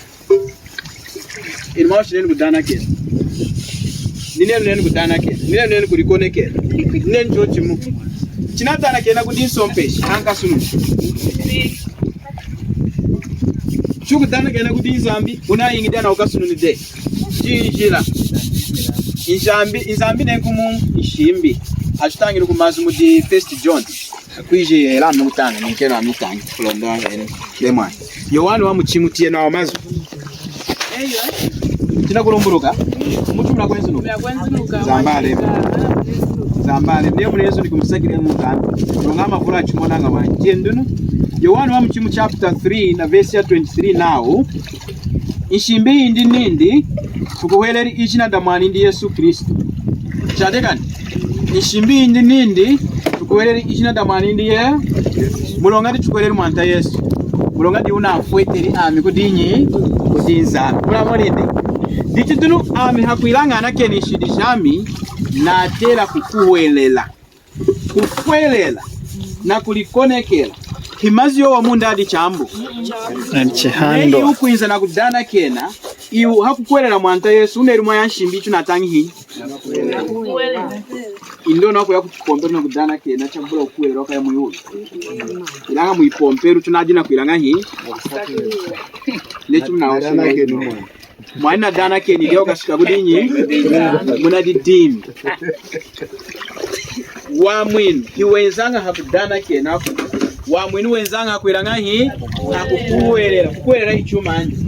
Irmão chinês gudana ke, ninen gudana ke, ninen kurikone ke, ninen jochimu. China dana ke na gudin sompesh, hanka sunu. Chuku dana ke na gudin zambi, una ingi dana okasunu ni de. Jinjira. Inzambi nenkumu ishimbi. Ashutangi kumazu mudi 1 John. Kwije la mutanga nikena amitanga kulonda ene. Lemwa. Yohani wa muchimutie na wamazu. China kulomburuka mutu mnakwenzunuka zambale ndiye muri Yesu ndikumusakire mutanda longa mavura achimonanga wanje ndunu Yohani wa mchimu chapter 3 na verse ya 23 now inshimbi indi nindi tukuheleri ichina damani ndi Yesu Kristo chadekani inshimbi indi nindi tukuheleri ichina damani ndi ye mulonga tukuheleri mwanta Yesu mulonga ndi una afweteri ami kudinyi kudinza kuna morinde Dichidunu ami hakuilanga anake ni shidishami na tela kukuwelela na kulikonekela himazio wa munda adi chambu nchihando neyi ukuinza na kudana kena iu hakukuwelela mwanta Yesu uneri mwa yanshimbichu na tangi hii indo nako ya kuchipomperu na kudana kena chambula ukuwelela waka ya muyulu ilanga muipomperu tunajina kuilanga hii nechu mnaoshe mwana dana ke ni leo kashika kudinyi muna didimi wa mwinu hiwenzanga hakudana ke nako wa mwinu wenzanga hakuiranga hii kukuwelela ichumanyi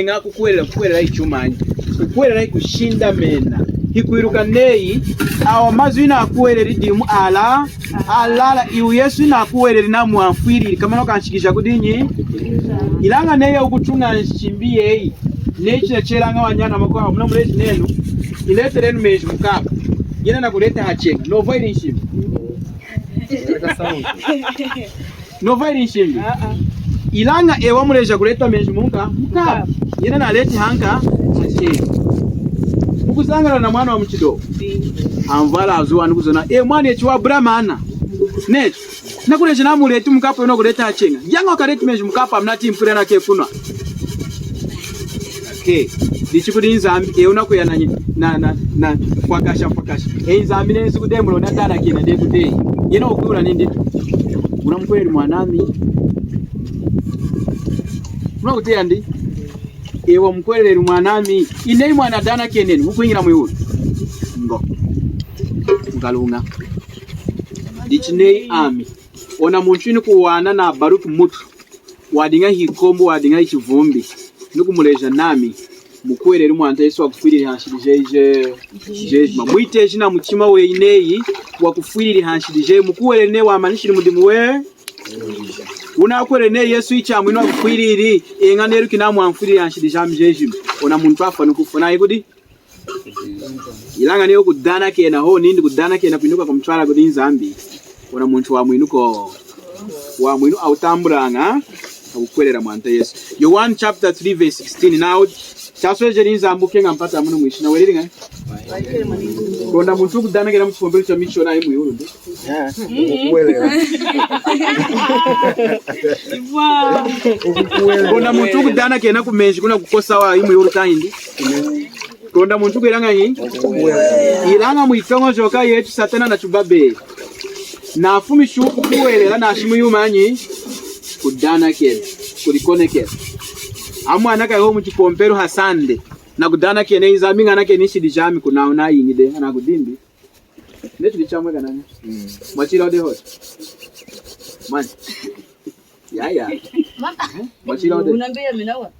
nga kukuwelela ichumanyi kukuwelela kushinda mena hikuiruka neyi awa mazu ina akuwelela dimu alala iu Yesu ina akuwelela na muamfiri kama no kanshikisha kudinyi ilanga neyo ukutunga nshimbiye hii nechi na chelanga wanyana makwa mna mlezi nenu ilete lenu meji mkapa yena na kuleta hachenga no void nshimbi no void nshimbi ilanga ewa mleja kuleta meji mkapa yena na leti hanka hachenga mukuzangala na mwana wa mchido amvala azuwa nukuzona mwana yechiwa Brahmana nechi nakuleje namuleti mukapa no kuleta hachenga yanga wakaleti meji mkapa mnati mpure na kefunwa ndichikudi inzambi unakuya na kwakasha inzambi nezi kudemulo natana kina de kudei yena okula nindi unamkweli mwanami unakutia ndi ewa mkweli mwanami inei mwana dana keneni ukuingira muyulu ngo ngalunga dichinei ami ona munchini kuwana na baruki mutu wadinga hikombo wadinga hikivumbi nukumuleja nami mukwelera mwanta Yesu wakufirira hanshirije jejma mwiteje na mutima weineyi wakufirira hanshirije mukwelera ne wamanishira mudimu we unakwelera ne Yesu icamwe no wakufirira enga neru kinamwe amfirira hanshirije amjejima ona muntu afa nukufuna ikudi ilanga niyo kudana kena ho nindi kudana kena kwinuka kumtwala kudi nzambi ona muntu wa mwinuko wa mwinu autamburanga akukwelera mwanta Yesu. Yohana chapter 3 verse 16. Now chasweje nzambu kenga mpata muno mwishina weliringa konda muntu kudana kena mchipombelo cha micho na imu yuru ndi ukukwelera konda muntu kudana kena kumenji kuna kukosa wa imu yuru tahindi konda muntu kwelanga hii ilanga mwitongo joka yetu satana na chubabe na afumi shuku kuwelera na ashimu yumanyi kudana kena kulikone kena amu anaka ho mchipombelo hasande na kudana kena inzaminga nake nishidi jami kuna unayingide na kudimbi netu lichamwe kanani mwachira ode hot man ya mwachira ode unambia minawa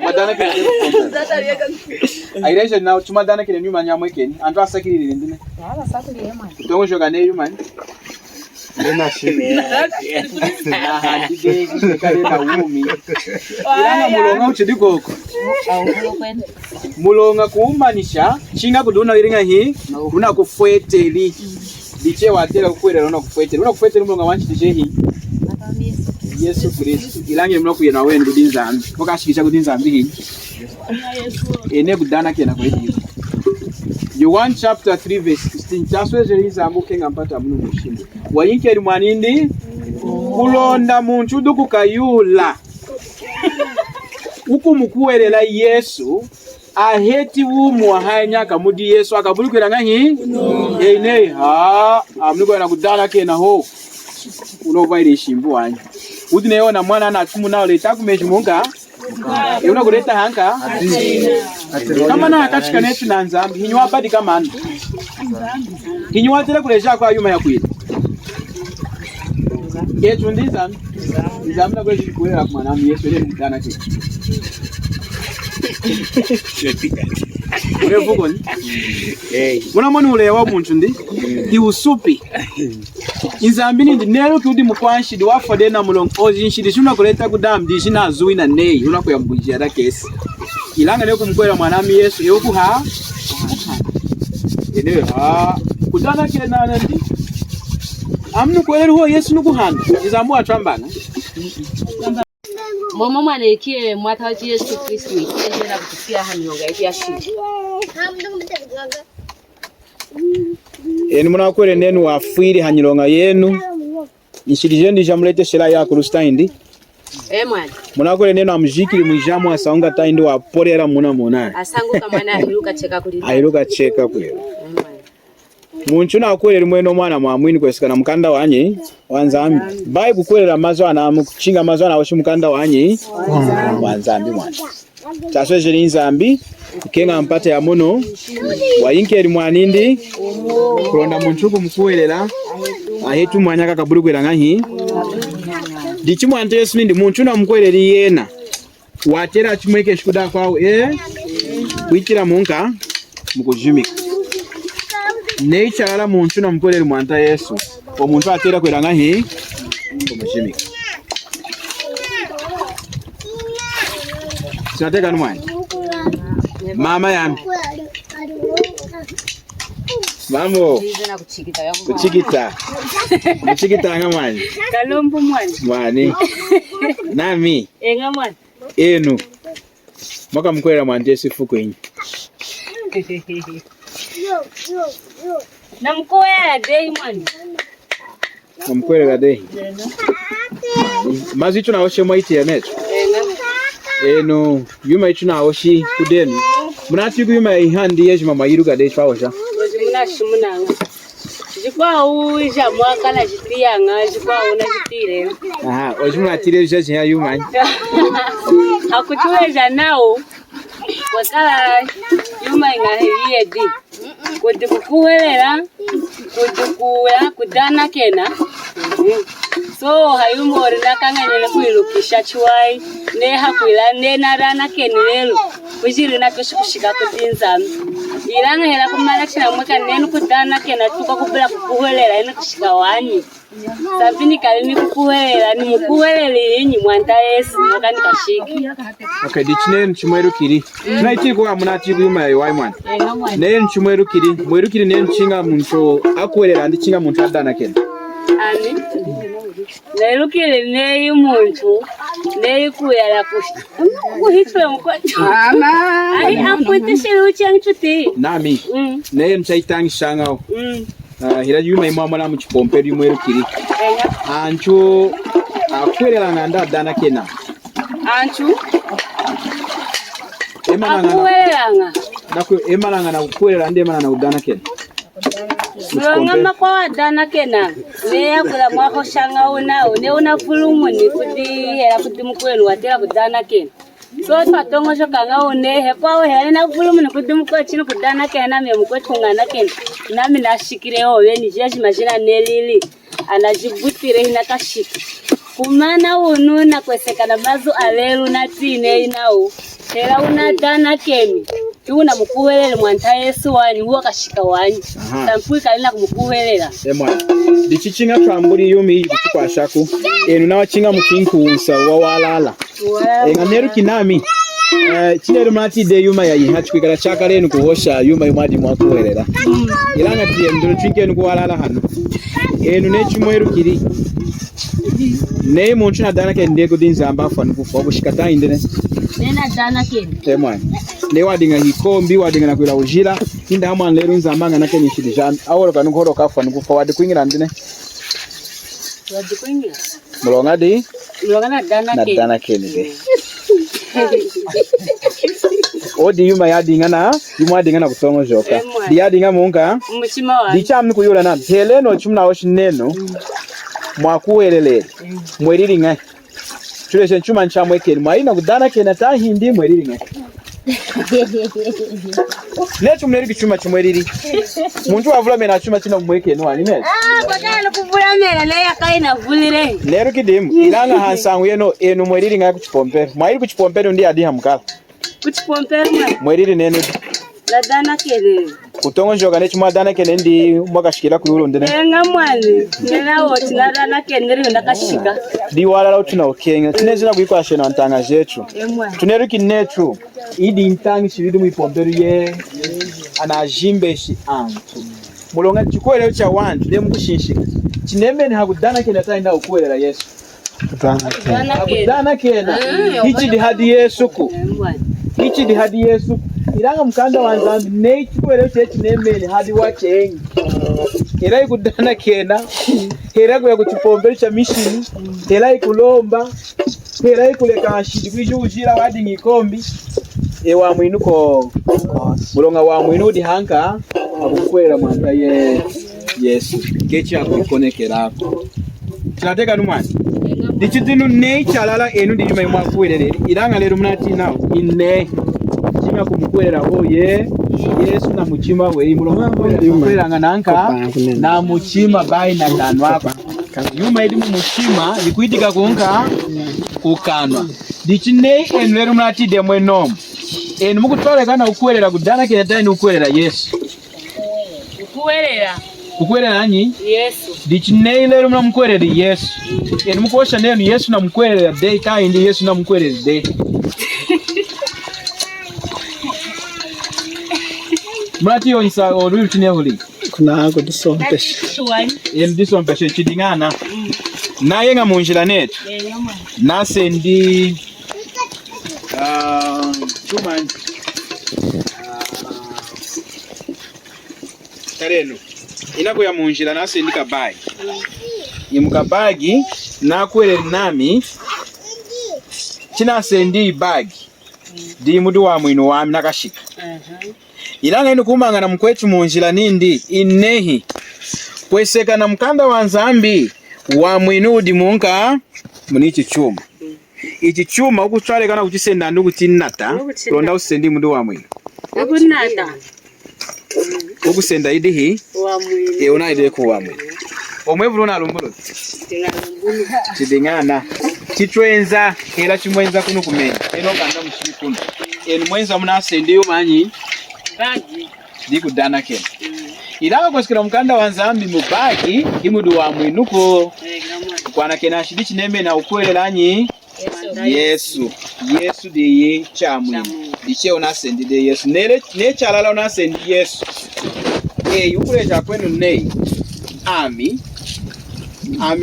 madana kena airesha na chuma dana kena nyuma nyamwe keni antu asakiri ndine Yala sakiri yema. tongo shoga ne yumani Ena shime. Handike kale na umi. Ilanga mulonga uchidikoko. Mulonga kuumanisha chinga kuduna iringa hii una kufweteli. Diche watela kukwelera una kufweteli. Una kufweteli mulonga wanchi diche hii. Yesu Kristo. Ilange mna kuyena wenu kudinzambi. Okashikisha kudinzambi hii. Ene kudana kena kwa hii. Yohana chapter 3 verse 16. Chasweje nzambu kenga mpata muno mushimbo. Wayinkeri mwanindi kulonda muntu dukukayula uku mukuwelela Yesu aheti wumu ahanya kamudi Yesu akabulikwera ngahi ene ha amlikwera kudala kena ho unova ile shimbu wanya udine yona mwana na kumu nao leta kumejimunga yona kuleta hanka kama na akachika netu na nzambi hinywa badi kama anda hinywa tele kuleja kwa yuma ya kwili Yesu ndiza nzamna kwa kuwela kwa mwana Yesu ile ndana kile urevuko ni mwana mwana ule wa muntu ndi iusupi inzambi ndi nero kudi mukwanshi di wafode na mulongo ozinshidi shuna kuleta kudam di shina azui na nei unakuyambujia da kesi ilanga leo kumkwela mwana Yesu yoku ha ene ha kudana kile na ndi amnu kweli huo Yesu nukuhanda izambu atambana Mama mwana ikie mwata wa Yesu Kristo ikie na kutufia hanyoga ikie ashidi. Eni muna kweli nenu wafiri hanyilonga yenu ishirije ndi jamulete shela ya kurustaindi Mwana muna kweli nenu amjikiri mwijamu asaunga taindi wa porera muna asangu kama na hiruka cheka kulita airuka cheka kweli Muntu na kwelera mweno mwana mwamwini kwesikana mukanda wanyi wanzambi bai kukwelera mazwana mukuchinga mazwana washi mukanda wanyi wanzambi mwana tasweje nzambi kenga mpate ya muno wayinkeri mwanindi kulonda muntu kumkwelera ahetu mwanyaka kabulukwera ngahi dichi mwante Yesu nindi muntu na mkwelera yena watera chimweke shikuda kwao kuitira munka mukujimika Nature ala muntu na mkwelera mwanta Yesu omuntu atera kwera ngahi kumushimika Sinateka numwani mama yami mambo kuchikita kuchikita nga mwani Kalombo mwani mwani nami enga mwani enu mwaka mkwelera mwanta Yesu fuko inyi na mkwelera dei mwani mkwelera dei mazi icho naoshe mwaiti ya necho eno yuma icho naoshi kudenu munati yuma ihandi yeji mama yiruga dei chwaosha ozimuna shimunanga jikwa uja mwaka na jitiyanga jikwa una jitire aha ojimuna tire jeje ya yuma hakutuweja nao wakala yuma ingahiriye di kuti kukuwelela kuti kuya kudana kena so hayumori nakanganyele kuilukisha chuai ne hakuila ne narana kenilelo kujiri na kesho kushika kudinzami ilanga hela kumala china mweka nenu kudana kena tuka kubula kukuhelela ina kushika wani sabini kalini kukuhelela ni mukuhelele yinyi mwanta Yesu mwaka nikashiki. Okay, dichine nchimweru kiri tunaiti kwa munati kuyuma ya wai mwana ne nchimweru kiri ne nchinga muntu akuhelela ndi chinga muntu adana kena ani Nailukile ne yumuntu ne kuyala kuhitwe mukwacho mama ai akwitishile uchanchuti nami ne mchaitangi shangao hira yuma imama na mchipomperi yumweru kiri anchu akwelela nganda dana kena anchu emalanga na kukwelela ndi emala na udana kena Ngama kwa dana kena ne kula mwako shanga unao ne unafulumu ni kudi hela kudi mkwelu watela kudana kena so twatongo shokanga une he kwa hela na fulumu ni kudi mkwelu chino kudana kena me mkwetu ngana kena nami nashikire howe ni jeshi majina nelili anajibutire hina kashika kumana unu na kwesekana mazu alelu na tine inao hela unadana kemi Tuna mukuhelele mwanta Yesu wani huwa kashika wani tampui kalina kumukuhelela emwa dichichinga twambuli yumi kuchukwa shaku enu na wachinga mukinkusa wawalala nganeru kinami chineru mati de yuma ya yihachi kwikala chaka lenu kuhosha yuma yumadi mwakuhelela ilanga tiye ndolo chinkenu kuwalala hano enu nechimweru kiri ne muntu na dana ke ndego dinzamba fanu kufa obushikata indene nena dana ke emwa ne wadinga hikombi wadinga na kwila ujira inda amwa lero nzambanga nake nishidijana awolo kanukoro kafa nukufa wadi kwingira ndine wadi kwingira mulonga na dana ke nige odi yuma yadinga na yuma yadinga na kutongo joka di yadinga munga muchima wa di chamni kuyula na heleno chumna oshineno mwakuelele mweriri ngai chuleshe chuma nchamwekeni mwaina kudana kena tahindi mweriri ngai Netu mneriki chuma chumweriri muntu wavula mena chuma china mwekeni wani nezi bakala kuvula mena na yakai na vulire neru kidimu ilanga hansangu yeno enu mweriri ngai kuchipompere mwairi kuchipompere ndi adi hamkala kuchipompere mweriri nenu la dana kene kutongo njoga nechi mwadana kene ndi mwakashikila kuyulu ndine mwani nena woti na dana kene ri ndakashika di walala utuna okenga tinezina kuikwa shena ntanga jetu tuneru kinetu idi ntangi shiridu mwipompere ye anajimbe shi antu mulonga chikwele ucha wantu de mkushinshika chinemeni hakudana kene tainda ukuelera Yesu hakudana kene hichi di hadi Yesu ku hichi di hadi Yesu ilanga mkanda wanzambi ne chikwele ucha chinemeni hadi wachengi era ikudana kena era kuya kuchipompere cha mishini era ikulomba era ikuleka ashidi kwiju ujira wadi ngikombi ewa mwinuko mulonga wa mwinudi hanka akukwera mwanda Yesu kechi akukonekerako tinateka numwana dichitinu nei chalala enu ndi yuma mwakuwelele ilanga lero mnati nawo ine chinga kumukwerera oye Yesu na muchima we mulonga kwelanga nanka na muchima bai na kanwako yuma idi muchima likuitika kunka kukanwa dichine enu lero mnati demwe nomu enu mukutwale kana ukuelera kudana kene tani ukuelera Yesu ukuelera nani Yesu dichine lero mnamkuelera Yesu enu mukosha nenu Yesu na mkuelera day kai ndi Yesu na mkuelera day Mrati yonsa olu tinehuli kuna ako disompesha enu disompesha chidingana naye nga munjira netu nase ndi chuma tareno inako ya munjira nase ndika bagi imuka bagi nakwele nami china sendi bagi di mudu wa mwinu wami nakashika ilanga inu kumangana mkwetu munjira nindi inehi kweseka na mkanda wa nzambi wa mwinu di munka munichi chuma ichi chuma ukutwale kana kuchisenda ndugu tinata londa usendi mundu wa mwinu akunata ukusenda idihi wa mwinu unaide ku wa mwinu omwe vuluna lumbolo chidingana chitwenza era chimwenza kuno kumenya eno kanda mushiri kuno eno mwenza munasendeyo manyi ndikudana kena ilanga kwasikira mukanda wa Nzambi mubaki imudu wa mwinuko kwana kena shidi chineme na ukwelanyi Yesu diye chamwini diche unasendide Yesu nechalala unasendi Yesu yukulecha kwenu nei ami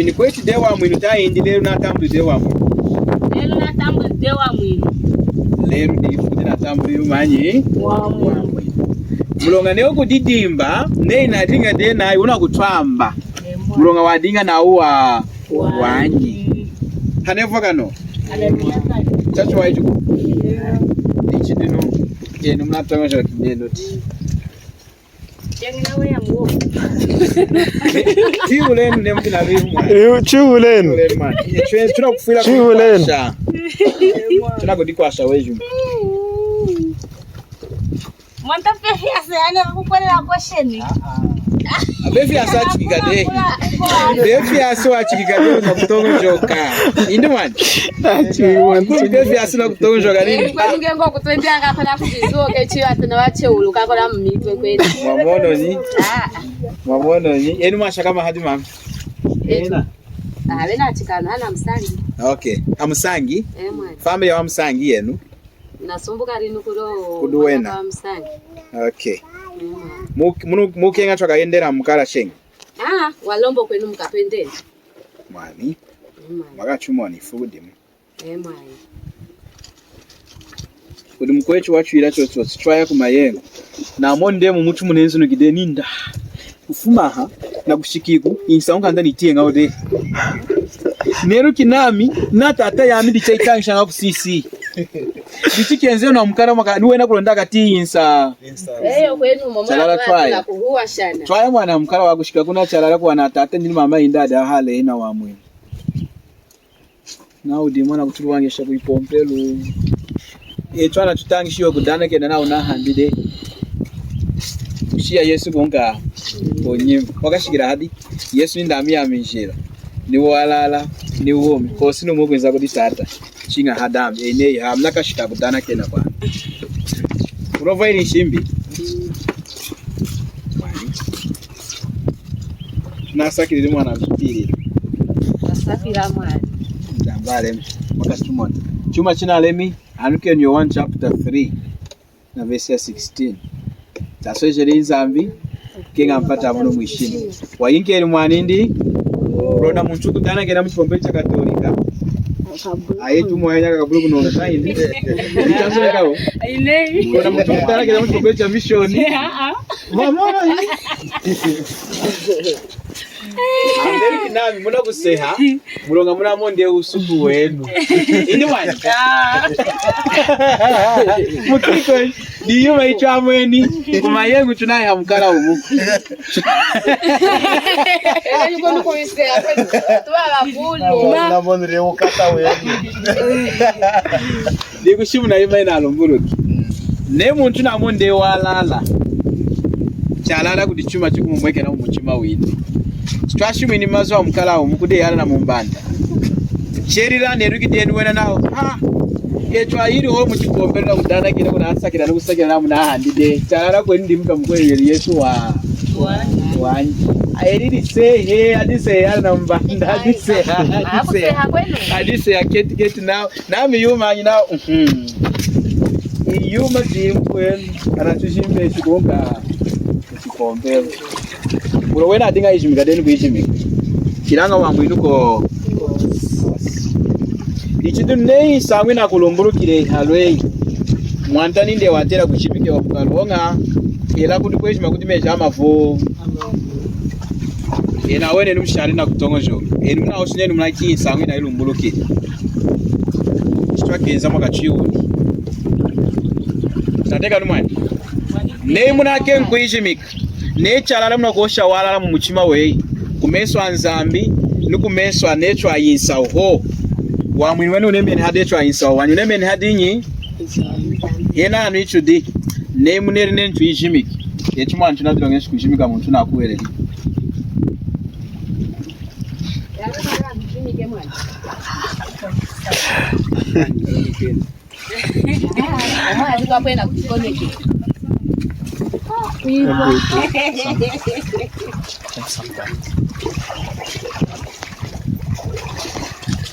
ni kweti dewa mwinu taindi lero natambu dewa mwinu lero ndifuti natambu yumanyi mulonga neo kudidimba nei nadinga de nayi unakutwamba mulonga wadinga na uwa wanyi hanevo kano chacho waitu ichi dino eno mnatonga kidendo ti Chiuleni nemkina limu. Chiuleni. Tunakufira Chiuleni. Tunakudikwasha weju. Mwanta pefiasa yani kukwela kwasheni. Abefiasa chikigade. Befiasa wa chikigade na kutonga joka. Indi man. Befiasa na kutonga joka nini? Kwa ngengo kutwendea ngapa na kuzizoke chiwa tena wache uluka kola mmitwe kweli. Mamono ni. Enu masha kama hadi mama. Ena. Bena chikana ana msangi. Okay. Amusangi? Family ya Msangi yenu. Nasumbuka rinu kuduwena msangi. Okay. Mukenga twakaendera mukala shenga. Walombo kwenu mukapendeni. Mwani. Wakachumwa ni food mu. Mwani. Kudi mukwechu wachwira chotsotsi twaya kumayengo. Na monde mu mutu munenzi nugide ninda. Kufumaha na kushikiku insaunga ndani tienga ode. Nero kinami na tata yami dichaitanisha nga kusisi. Bichikenze na mukara maka niwe na kulonda kati insa. Kwenu mama na kuhuwa shana. Twaya mwana mukara wakushika kuna chalala kwa na tata ndini mama indada hale ina wa mwe. Na udi mwana kutulu wangesha kuipompelu. Twana tutangishiwe kudana kena na unahambide. Shia Yesu gonga bonye wakashikira hadi Yesu ndami yamenjira ni walala ni uhomi kosi no mugwenza kodi tata chinga hadam ene hamna kashika kudana kena kwa urova ile shimbi nasakiri mwana mtiri nasakira mwana ndambale makastumona chuma china lemi anuke nyo 1 chapter 3 na verse 16 tasojeri Nzambi kinga mpata muno mwishini wayinkeri mwanindi rona muntu kudana kera mchombe cha Katolika ayetu mwanya kabulu kuno saindi chanzo lekao ile rona muntu kudana kera mchombe cha mission mama Amerika nami muna kuseha mulonga muna monde usuku wenu indi mwana mutiko diyo maicha mweni kumayengu tunaye hamkala umu yuko nuko isea tuwa bulu na bonre ukata wenu dikushimu na ima ina lomburuki ne muntu na monde walala chalala kudichuma chikumumweke na umuchima windi twashimwe ni mazo wa mukala umukude yala na mumbanda cherira nerugide nwena nawo etwa iri ho muchikombera kudana kile kuna asakira no kusakira na muna handide chalala ko ndi muka mkweli Yesu wa wanyi ayiri se adise yala na mumbanda adise aketi na yuma nyina yuma dimkwen anatushimbe chikonga chikombera Buro wena adinga ijimika deni kuijimika Kiranga wangu inuko Ichidu nei sangwe na kulumburu kire halwei Mwanta ninde watera kuchipike wapukalonga Ila kudu kuijima kudimeja amafu Ina wene numshari na kutongo jo Inu muna osunye numuna ki sangwe na ilumburu kire Chitwa kenza mwaka chiuni Nateka numani Nei muna ken kuijimika Nechalala muna kuosha walala mumuchima wei Kumeswa Nzambi Nukumeswa nechwa yinsa ho Wamwini wenu unemeni hadi nechwa yinsa ho Wanyu unemeni hadi nyi Hena anu ichudi Nemu neri nentu ijimiki Yechuma nchuna dilongeshu kujimika mtu na kuwele Mama ziko hapo na kukoneke.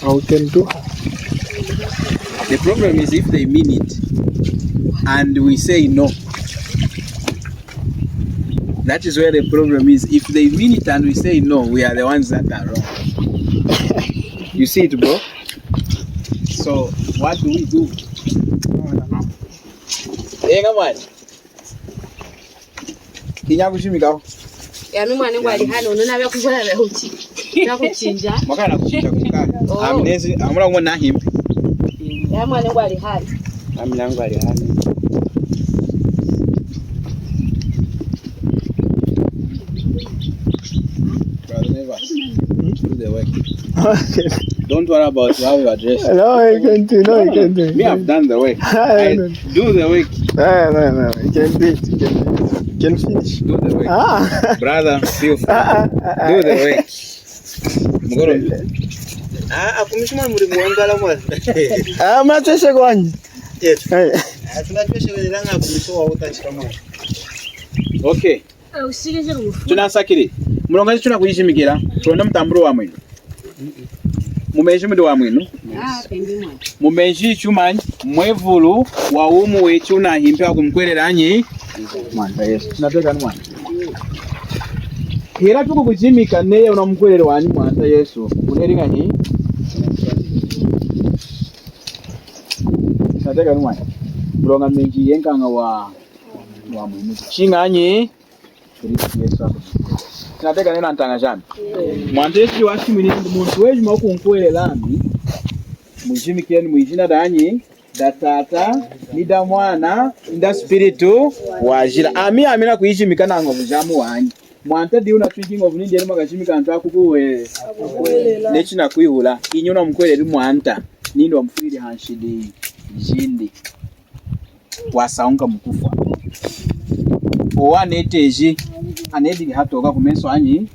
How can do? The problem is if they mean it and we say no. That is where the problem is. If they mean it and we say no, we are the ones that are wrong. You see it, bro? So what do we do? Hey, come on. Kinyakushimika. Ya mimi mwanangu alihana unaona vya kuzoea vya uchi. Ya kuchinja. Makana kuchinja kukaa. Amnezi amura ngona himbi. Ya mwanangu alihana. Mwanangu alihana. Brother Never. Do the work. Don't worry about how you address. No, I can't do. No, I can't do. Me, I've done the work. Do the work. No. You can do it. You can finish. Do the work. Brother, feel free. Do the work. Mgoro. Akumishima muri muangala mwana. Mateshe kwani? Yes. Tunachosha welanga akumisho wa utachika mwana. Okay. Tunasakiri. Mulongazi tunakuyishimikira. Tuonda mtamburo wa mwinu. Mumeji mudo wa mwinu. Mumeji chumanyi mwevulu wa umu wechu na himpia kumkwereranyi. Mwana Yesu. Tunateka ni mwana. Hira tuku kujimika neye unamkwelere wani mwana Yesu. Uneringa hii. Tunateka ni mwana. Mulonga menji yenkanga wa mwinu. Chinganyi. Yesu. Tunateka nena ntanga jami. Mwantesi wa shimini muntu weju maku nkwele lami. Mujimi kieni mwijina danyi. Da tata, ni da mwana, nda spiritu wajira. Amina kuishimika na ngovu jamu wanyi. Mwante di una thinking of nindi enu magashimika ntu akukuwe. Nechi na kuihula. Inyuna mkwele li mwanta. Nindo wa mfridi hanshidi jindi. Wasaunga mkufa. Owa neteji. Anedi hatoka kumeso anyi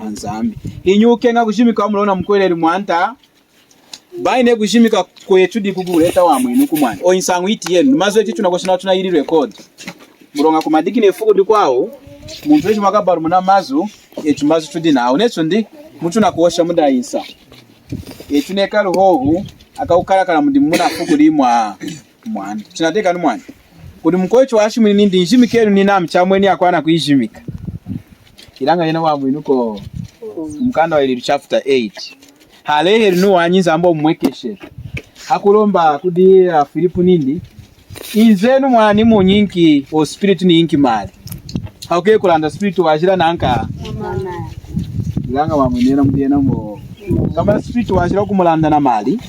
anzambi. Inyuke nga kushimika wa mlona mkwele li mwanta. Baine kushimika kwechudi kukuleta wa mwinu kumwana. O insangu iti yenu. Mazo eti tunakoshina tunayiri record. Mulonga kumadiki nefuko di kwao. Muntu wechi makabaru muna mazo. Etu mazo tudi na. Onecho ndi. Muntu na kuosha muda insa. Etu nekalu hohu. Aka ukarakala mundi muna fuko di mwana. Tunateka ni mwana. Kudi mkoecho wa ashimini nindi njimikelu ni na mchamweni ya kwa na kuishimika. Ilanga yena wa mwinu ko mkanda wa ili chapter 8. Halehe rinu wanyinza ambao mwekeshe. Hakulomba kudi Filipu nindi. Inzenu mwani munyinki o spiritu ni inki mali. Hauke kulanda spiritu wajira na anka. Ilanga wa mwenena mdiena mo. Kama spiritu wajira kumulanda na mali.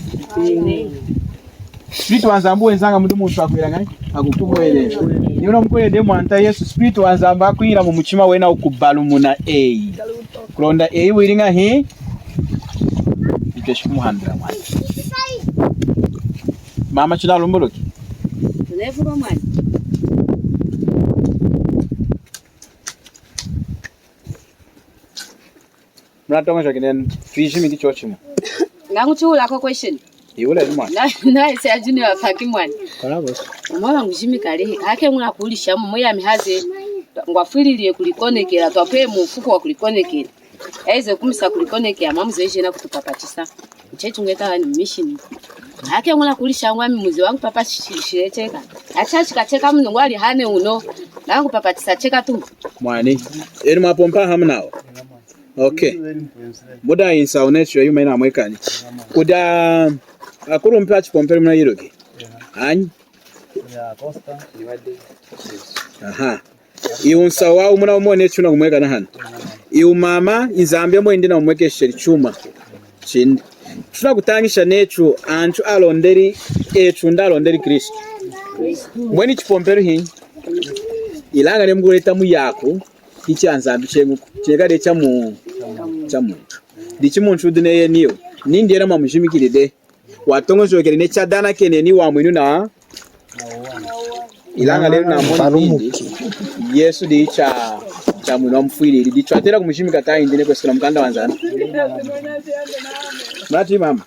Spiritu wanzambu wenzanga mdu mtu wakwela ngani. Hakukumwele. Niuna mkwele demu anta Yesu. Spiritu wanzambu wakwila mumuchima wena ukubalu muna ei. Kulonda ei wiringa hii. Keshumuhandira mwana. Mama chuna lumbuluki. Tunevuka mwana. Mnatonga shakinen fishi miki chochimo. Ngangu chula kwa question. Iule ni mwana. Na ise ajini wa faki mwana. Kana boss. Mwana ngujimika lehe. Hake mwana kulisha moya mihaze ngwafililiye kulikonekera twape mufuko wa kulikonekera. Eze kumisa kulikonekera mamuze yeje na kutupapatisa. Chetu ngeta ni mission. Hake mwana kulisha ngwami muzi wangu papa shirecheka. Achachi kacheka mno ngwali hane uno. Nangu papatisa cheka tu. Mwani. Eri mapompa hamnao. Okay. Muda insa unecho yuma ina mwekani. Kuda akuru mpa chipompere mna yiroke. Anyi. Ya Costa ni wade. Aha. Iunsa wao muna umone chuna kumweka na hana. Iu mama izambia mwende na umweke sheri chuma. Chindi. Tuna kutangisha nechu anchu alonderi echu ndalonderi Kristo. Mweni chipompero hii. Ilanga ne mguleta mu yako ichi anzambi chenguko. Chekade chamu. Dichi muntu dine niyo. Nindi era mamushimikiride. Watongo jokere ne chadana kene ni wa mwinu na ilanga lero na moni Yesu di cha mwana mfwili di chatera kumushimika ta indine kwa sala mkanda wanzana. Mati mama.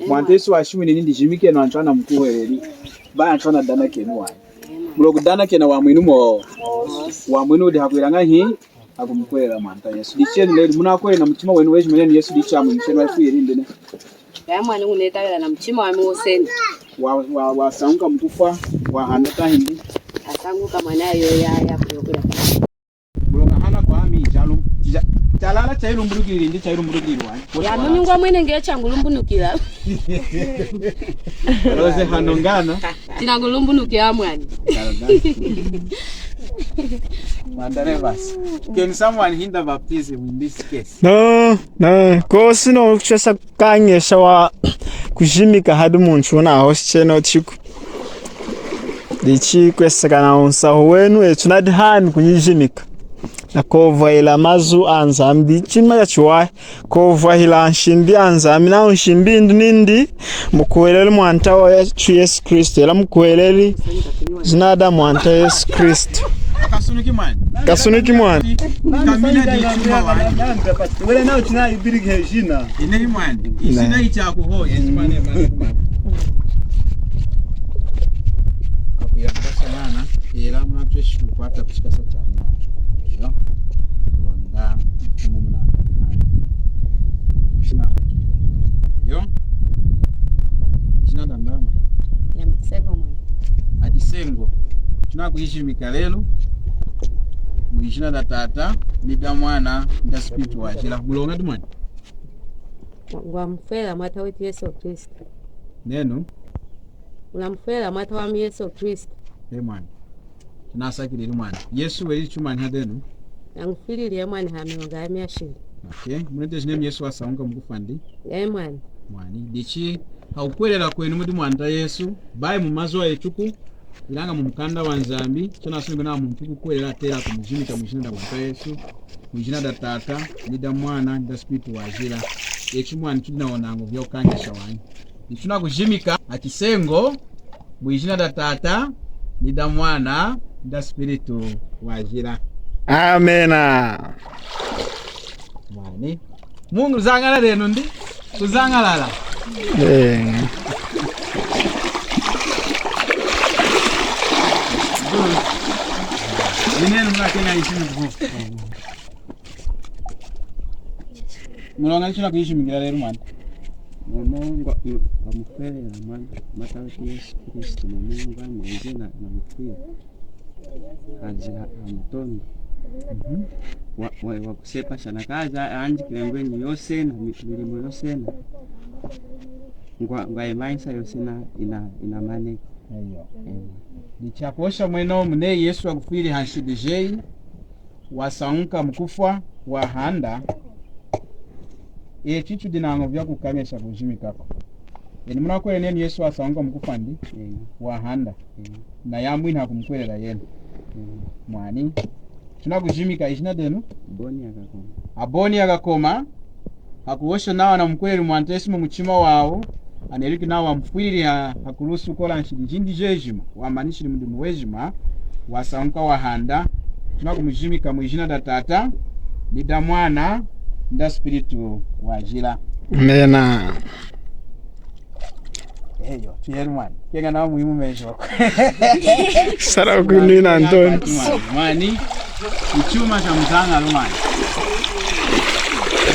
Mwantesu ashimwe nindi jimike no antwana mkuhereri. Ba antwana dana kenwa. Mulogo dana kena wa mwinumo. Wa mwinu de hakwiranga hi akumkwera mwanta Yesu. Dicheni leo munakwera na mutima wenu weje menene Yesu dichamu msheno afu yerinde ne. Ya mwana unetawela na mchima wa mwoseni. Wa saunga mkufa wa handata hindi. Asanguka mwanayo ya kuyokula. Bulonga hana kwa ami jalo. Jalala chairo mbulukiri ndi chairo mbulukiri wa. Ya munyungwa mwene ngecha ngulumbunukira. Rose hanongana. Tina ngulumbunukira mwani. Mandare basi. Can someone hinder baptism in this case? No. Ko sino kuchesa kanyesha wa kujimika hadi muntu na hoscheno chiku. Dichi kwesekana unsaho wenu etunadi hani kunyijimika. Na kova ila mazu anzambi chima ya chuwa kova ila nshimbi anzambi na nshimbi nindi mkueleli mwanta wa Yesu Kristo ila mkueleli zinada mwanta Yesu Kristo kasuniki mwani Kamina di chuma wa. wele nao china ibirigi hejina Inei mwani. Isina ichaku ho. Yesimane mwani. Akuya sana ila mnatweshu kwata kushika sana. Yo. Ronda mumuna. Shina. Yo. Shina ndama. Ya msengo mwani. Atisengo. Tunakuishimika lelo. Mwishina da tata nida mwana nda spiritu wa jila mulonga dumani Ngwa mfela mwata wetu Yesu Kristo. neno Ulamfela mwata wa Yesu Kristo. mwana tunasakiri mwana Yesu weli chumani hadenu Yangufilili mwani hamionga yamiashili. okay mwende jine Yesu asaunga mkufandi Mwani. mwani dichi haukwelela kwenu mudi mwanda Yesu bai mumazo wa echuku ilanga mumukanda wa nzambi chana sunga na mumpuku kwelela tera kumujimika mujina da mwanda Yesu mujina da tata nida mwana nda spiritu wa jila echu mwani chudina wanango vya ukanya shawani nichuna kujimika atisengo mujina da tata nida mwana nda spiritu wa jila. Amena. Mwani Mungu zangala leno ndi kuzangalala Minenu mnakena ishimi kufu mulonga nchuna kuishimikila lero mwana Mungu amufere na mwana mata wetu Yesu Kristo na Mungu amwenje na mfia ajira amutondo wa kusepa sana kaza anje kilengweni yose na milimo yose na ngwa imaisa yose na ina mane nichakosha mweno mune Yesu akufiri hanshidijei wasaunka mkufwa wa handa chichu dinango vya kukanyesha kujimikako yani muna kwele neni Yesu wasaunka mkufwa ndi wa handa na yambu ina kumkwele la yenu mwani tunakujimika ishina denu aboni akakoma hakuosha nawa na mkwele mwantesi mumuchima wao aneriki nawa mfwili hakulusu kola nshidijindi jejima wamanishili mdimu wejima wasaunka wa handa tunakumujimika mwijina da tata nida mwana nda spiritu wa jila. Amena. Eyo tuyeri mwani kenga nawa muhimu mejo Sara kunina Antoni mwani uchuma cha mzanga lumani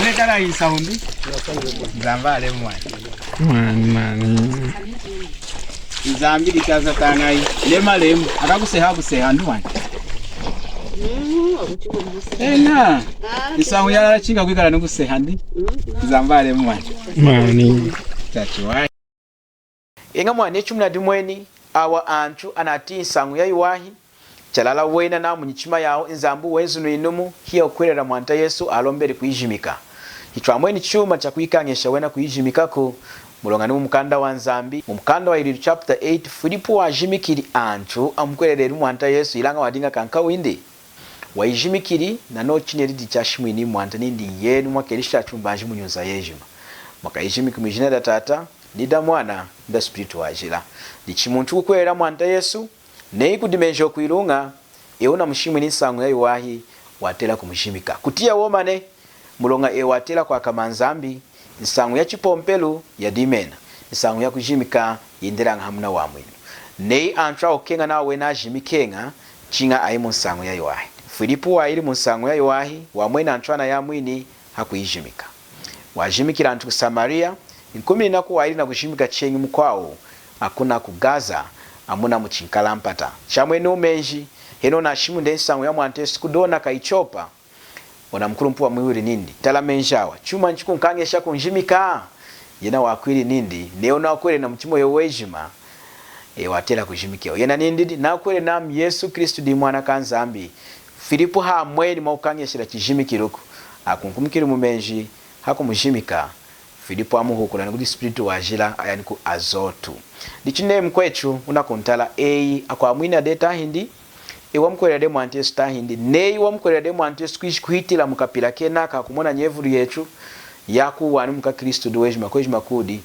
nekala isaundi zambale mwani izambi likaza tangai lemalemu akakuseha kuseha ndumani ena isamu yala chinga kwikala nukuseha ndi zambale mwani tachiwai inga mwani echumna dimweni awa anchu anati insangu ya iwahi chalala wena na munyichima yao inzambu wenzunu inumu hiya ukwelera mwanta Yesu alomberi kuijimika Ichwamweni chuma cha kuikangesha wena kuijimikako mulongani mumukanda wa nzambi mumukanda wa iliru chapter 8 Filipo wajimikiri anchu amukwerere mwanta Yesu ilanga wadinga kanka windi waijimikiri na no chineri dichashimwini mwanta nindi yenu mwakelisha chumbanji munyuza yejuma mwakaijimiki mwijina da tata nida mwana nda spiritu wajila dichimuntu kukwera mwanta Yesu nei kudimenjo kuilunga euna mshimwini sangu ya iwahi watela kumshimika kutia womane mulonga watela kwa kamanzambi nsangu ya chipompelu ya dimena nsangu ya kujimika yindiranga hamuna wa mwinu nei antra okenga na wena jimikenga chinga ayi munsangu ya yoahi Filipo wa ili munsangu ya yoahi wa mwena antrana ya mwini hakuyijimika wajimikira antu Samaria nkumi na kuwa ili na kujimika chengi mkwao akuna kugaza amuna muchinkala mpata chamwene umenji heno na shimu ndensangu ya mwantesi kudona kaichopa ona mkuru mpuwa mwiwiri nindi tala menjawa chuma nchiku nkangesha kunjimika yena wakwiri nindi neona wakwiri na mchimo yowejima watela kujimikio yena nindi na wakwiri na Yesu Kristu di mwana kanzambi Filipo ha mweni maukangesha chijimikiruku akunkumikiri mumenji hakumujimika Filipo amuhuku na nikuti spiritu wajila ayaniku azotu dichine mkwechu unakuntala akwa mwina deta hindi ewa mkwela demu antesu ta hindi nei wa mkwela demu antesu kuhitila mukapila kenaka kumona nyevulu yetu yaku wanu muka Kristu duwejima kwejima kudi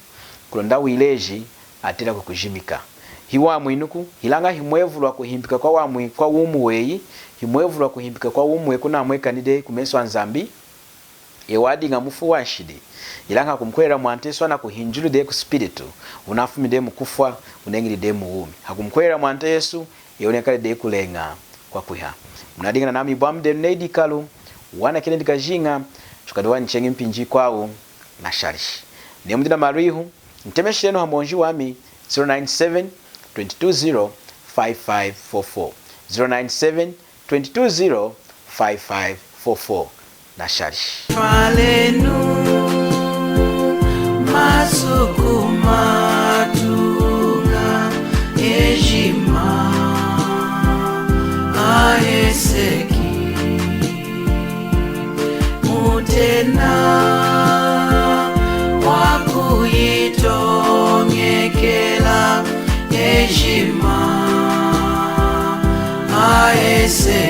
kulonda wileji atila kukujimika hiwa mwinuku hilanga himwevulu wa kuhimpika kwa wamwi kwa umu weyi himwevulu wa kuhimpika kwa umu kuna mweka nide kumeswa nzambi ewadi nga mufu washidi ilanga kumkwela mwantesu na kuhinjulu de ku spiritu unafumide mukufwa unengili de muumi hakumkwela mwantesu yonekale de kulenga kwa kuha mnadinga nami bwamde neidi kalu wana kile ndikajinga tukadwa nchengi mpinji kwao na sharish ne mudina marihu ntemesheno hamonji wami 097 220 5544 097 220 5544 na sharish Twalenu masukuma tunga ejima aeseki mutena wakuyitongekela ejima aeseki